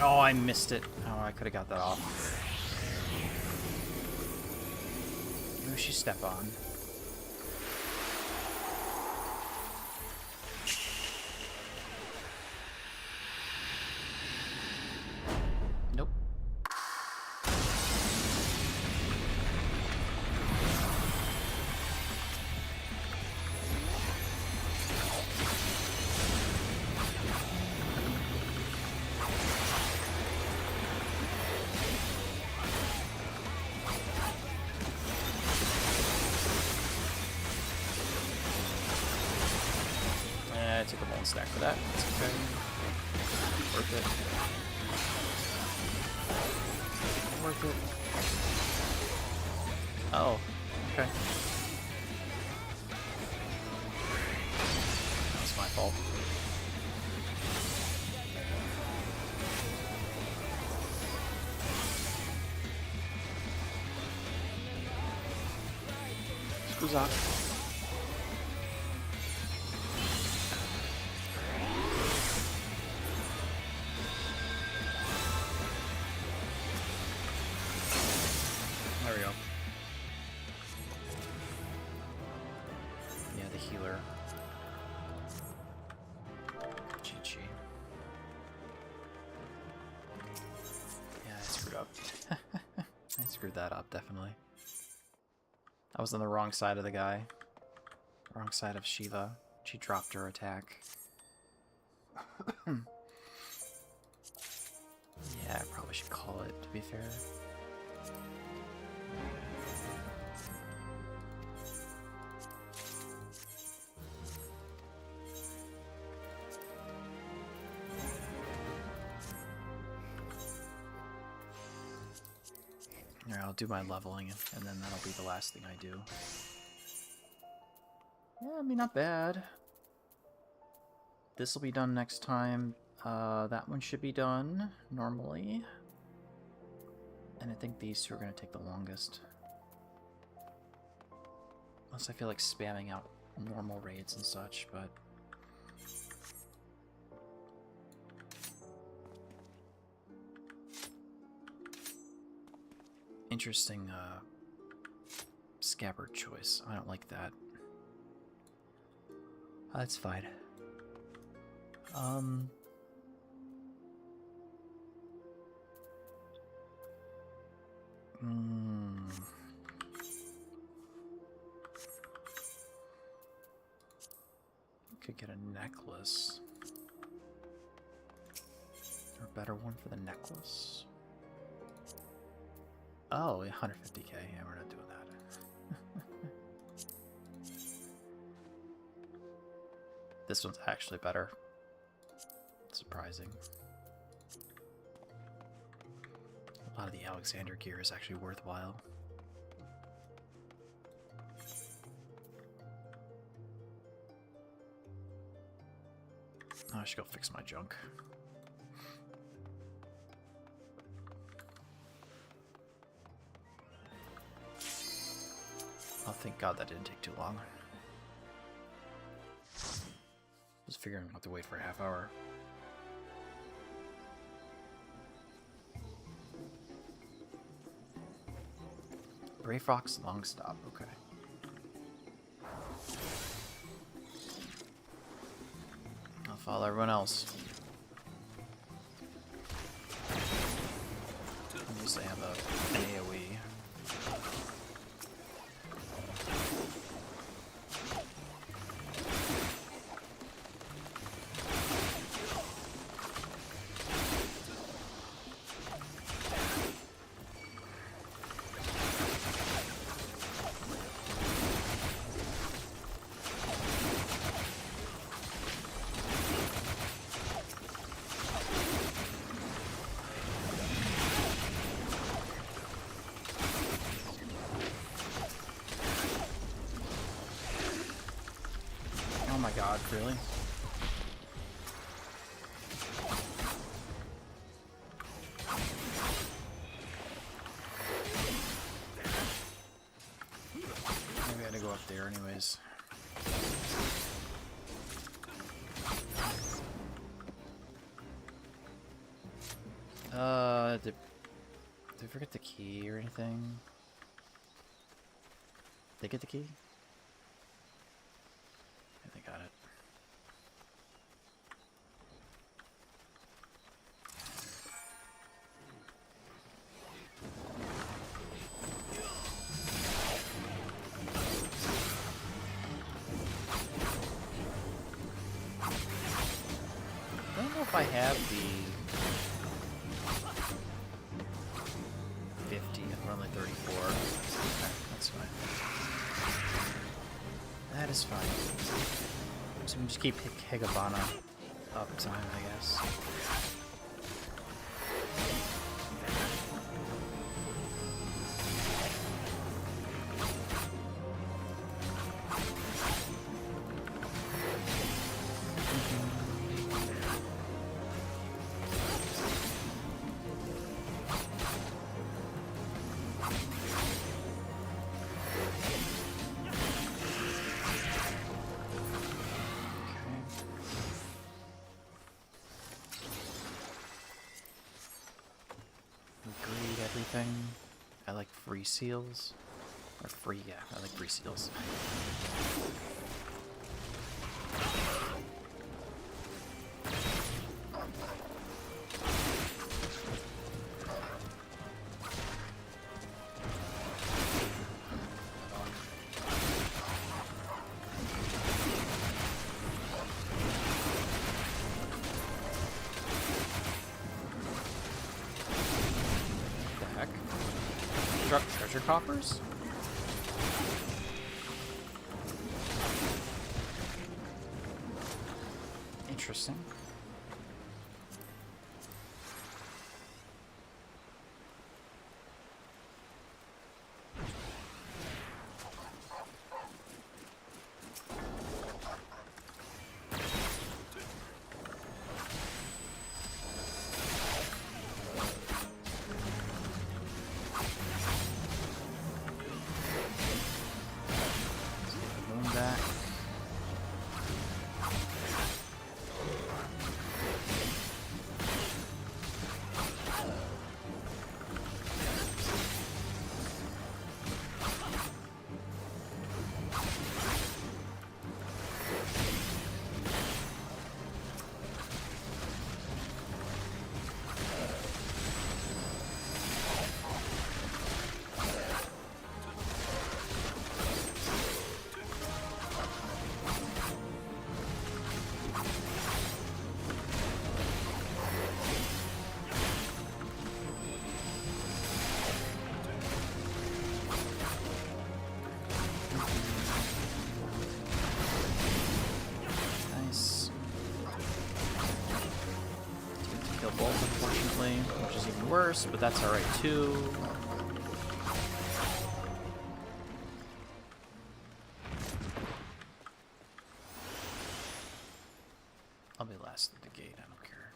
Oh, I missed it. Oh, I could have got that off. Who she step on? Nope. I took a bone stack for that. That's okay. Worth it. Worth it. Oh, okay. That's my fault. Huzzah. There we go. Yeah, the healer. GG. Yeah, I screwed up. I screwed that up, definitely. I was on the wrong side of the guy. Wrong side of Shiva. She dropped her attack. Yeah, I probably should call it, to be fair. Alright, I'll do my leveling, and then that'll be the last thing I do. Yeah, I mean, not bad. This will be done next time. That one should be done, normally. And I think these two are going to take the longest. Unless I feel like spamming out normal raids and such, but... Interesting, scabbard choice. I don't like that. That's fine. Could get a necklace. Is there a better one for the necklace? Oh, 150k. Yeah, we're not doing that. This one's actually better. Surprising. A lot of the Alexander gear is actually worthwhile. Oh, I should go fix my junk. Oh, thank God that didn't take too long. Just figuring I'll have to wait for a half hour. Brave Fox, long stop, okay. I'll follow everyone else. At least I have an AoE. Oh my God, really? Maybe I had to go up there anyways. Did I forget the key or anything? Did they get the key? Yeah, they got it. I don't know if I have the 50, I'm only 34. Okay, that's fine. That is fine. So we just keep Higabana up time, I guess. free seals. Or free, yeah, I like free seals. Treasure coffers? Interesting. Unfortunately, which is even worse, but that's alright too. I'll be last at the gate, I don't care.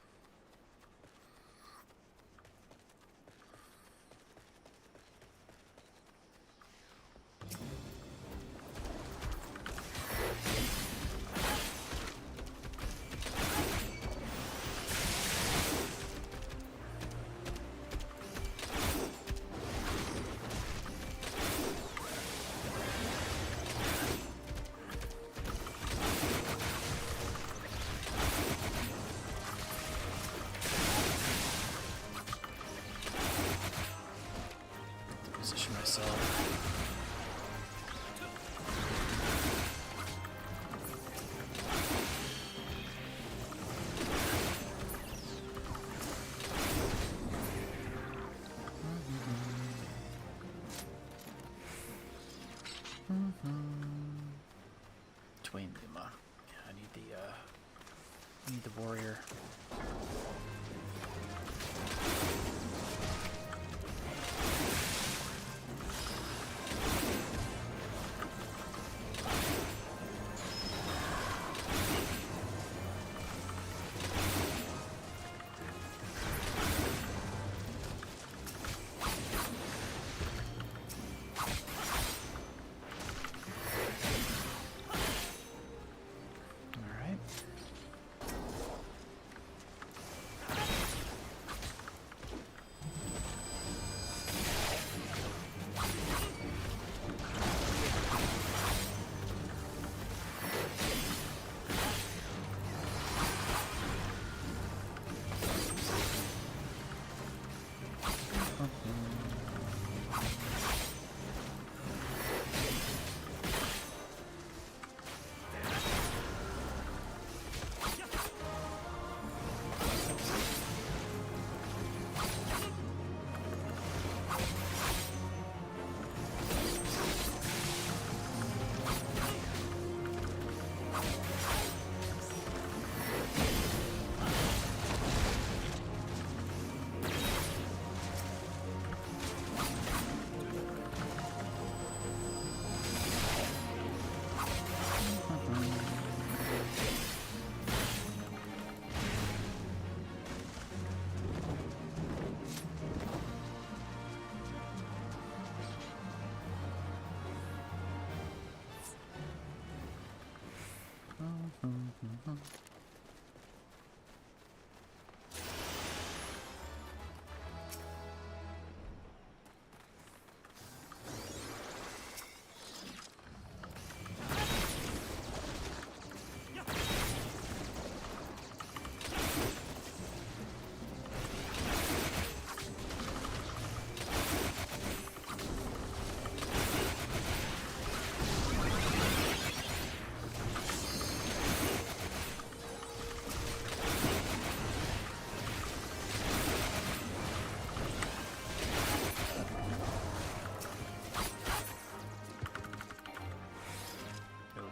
Position myself. Twain Lima. Yeah, I need the warrior.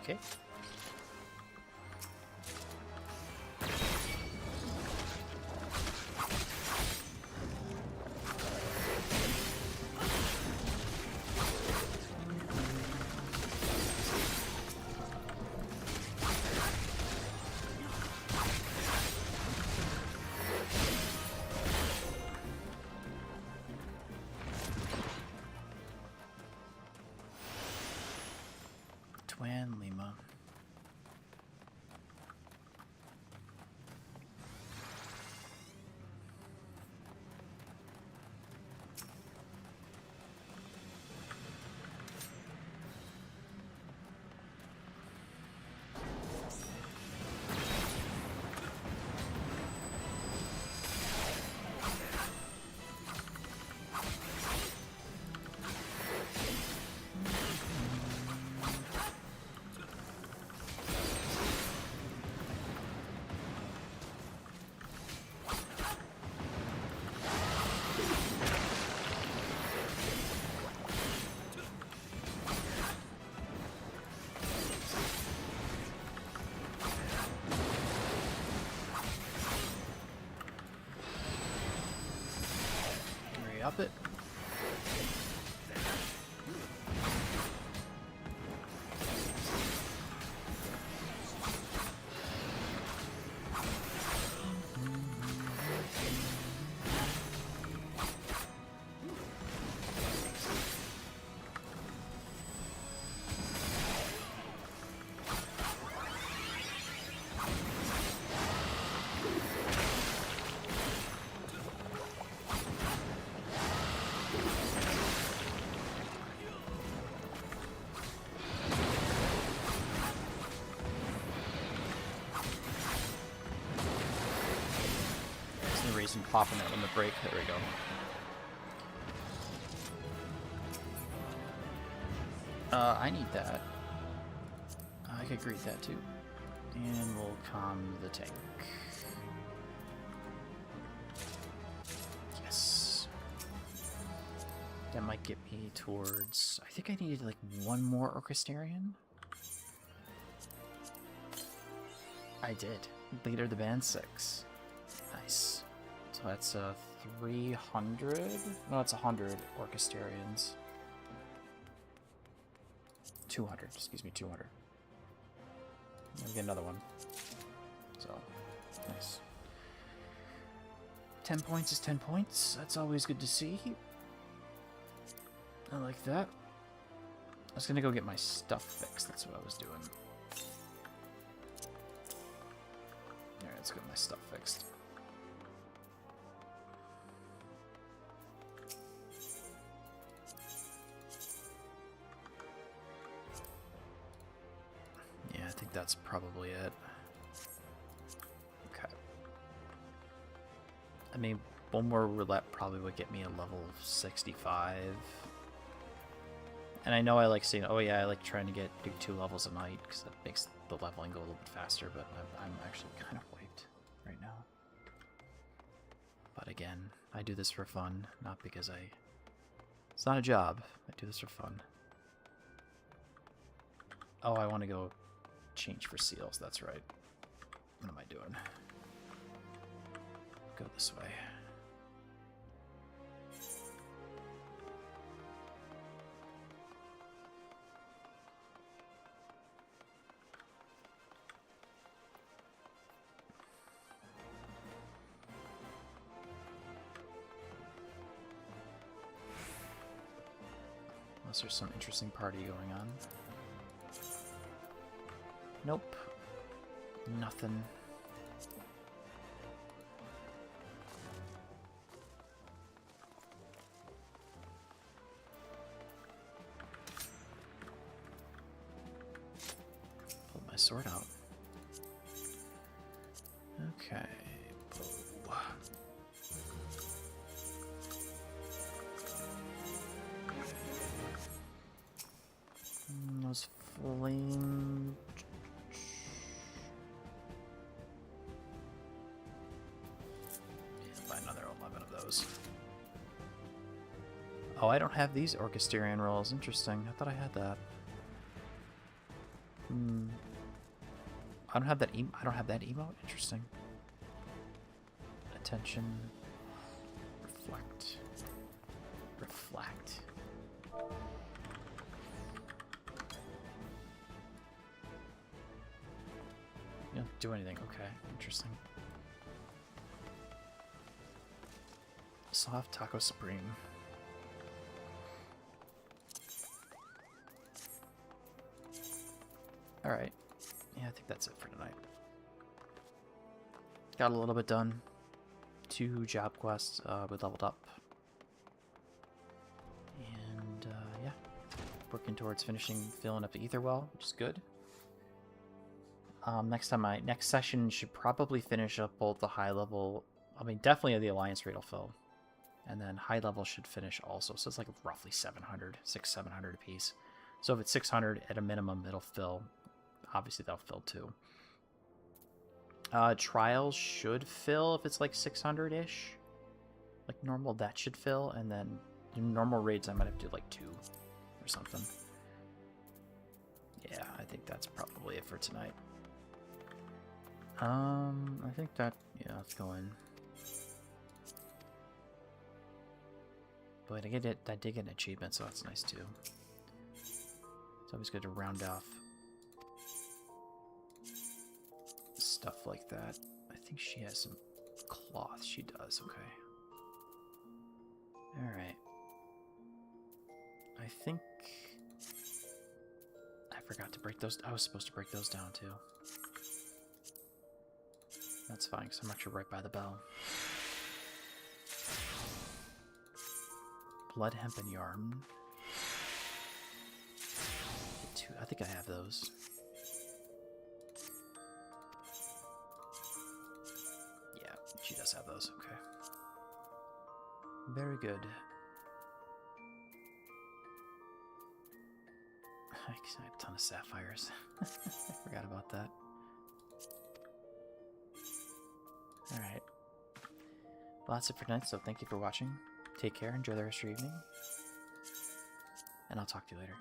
Okay. Twin Lima. Up it. Reason popping it on the break. There we go. I need that. I could greet that too. And we'll calm the tank. Yes. That might get me towards... I think I needed like one more Orchestrion. I did. Leader of the band 6. Nice. So that's 300? No, it's 100 Orchestrions. 200, excuse me, 200. I'll get another one. So, nice. 10 points is 10 points. That's always good to see. I like that. I was gonna go get my stuff fixed. That's what I was doing. Alright, let's get my stuff fixed. Yeah, I think that's probably it. Okay. I mean, one more roulette probably would get me a level 65. And I know I like seeing, oh yeah, I like trying to do 2 levels a night, because that makes the leveling go a little bit faster, but I'm actually kind of wiped right now. But again, I do this for fun, not because it's not a job. I do this for fun. Oh, I want to go change for seals, that's right. What am I doing? Go this way. Unless there's some interesting party going on. Nope. Nothing. Pull my sword out. Okay. Bow. Those flame... Buy another 11 of those. Oh, I don't have these Orchestrion rolls. Interesting. I thought I had that. I don't have that I don't have that emote. Interesting. Attention. Reflect. Reflect. You don't do anything. Okay, interesting. Soft Taco Supreme. Alright. Yeah, I think that's it for tonight. Got a little bit done. 2 job quests. We leveled up. And, yeah. Working towards filling up the ether well, which is good. Next session should probably finish up both the high level. I mean, definitely the Alliance rate will fill. And then high level should finish also. So it's like roughly 700, 700 apiece. So if it's 600 at a minimum, it'll fill. Obviously, they'll fill too. Trials should fill if it's like 600-ish. Like normal, that should fill. And then normal raids, I might have to do like 2 or something. Yeah, I think that's probably it for tonight. I think that, yeah, let's go in. But I did get an achievement, so that's nice too. It's always good to round off stuff like that. I think she has some cloth. She does, okay. Alright. I think I forgot to break those. I was supposed to break those down too. That's fine, because I'm actually right by the bell. Blood, hemp, and yarn. I think I have those. Yeah, she does have those. Okay. Very good. I have a ton of sapphires. I forgot about that. Alright. Well, that's it for tonight, so thank you for watching. Take care, enjoy the rest of your evening, and I'll talk to you later.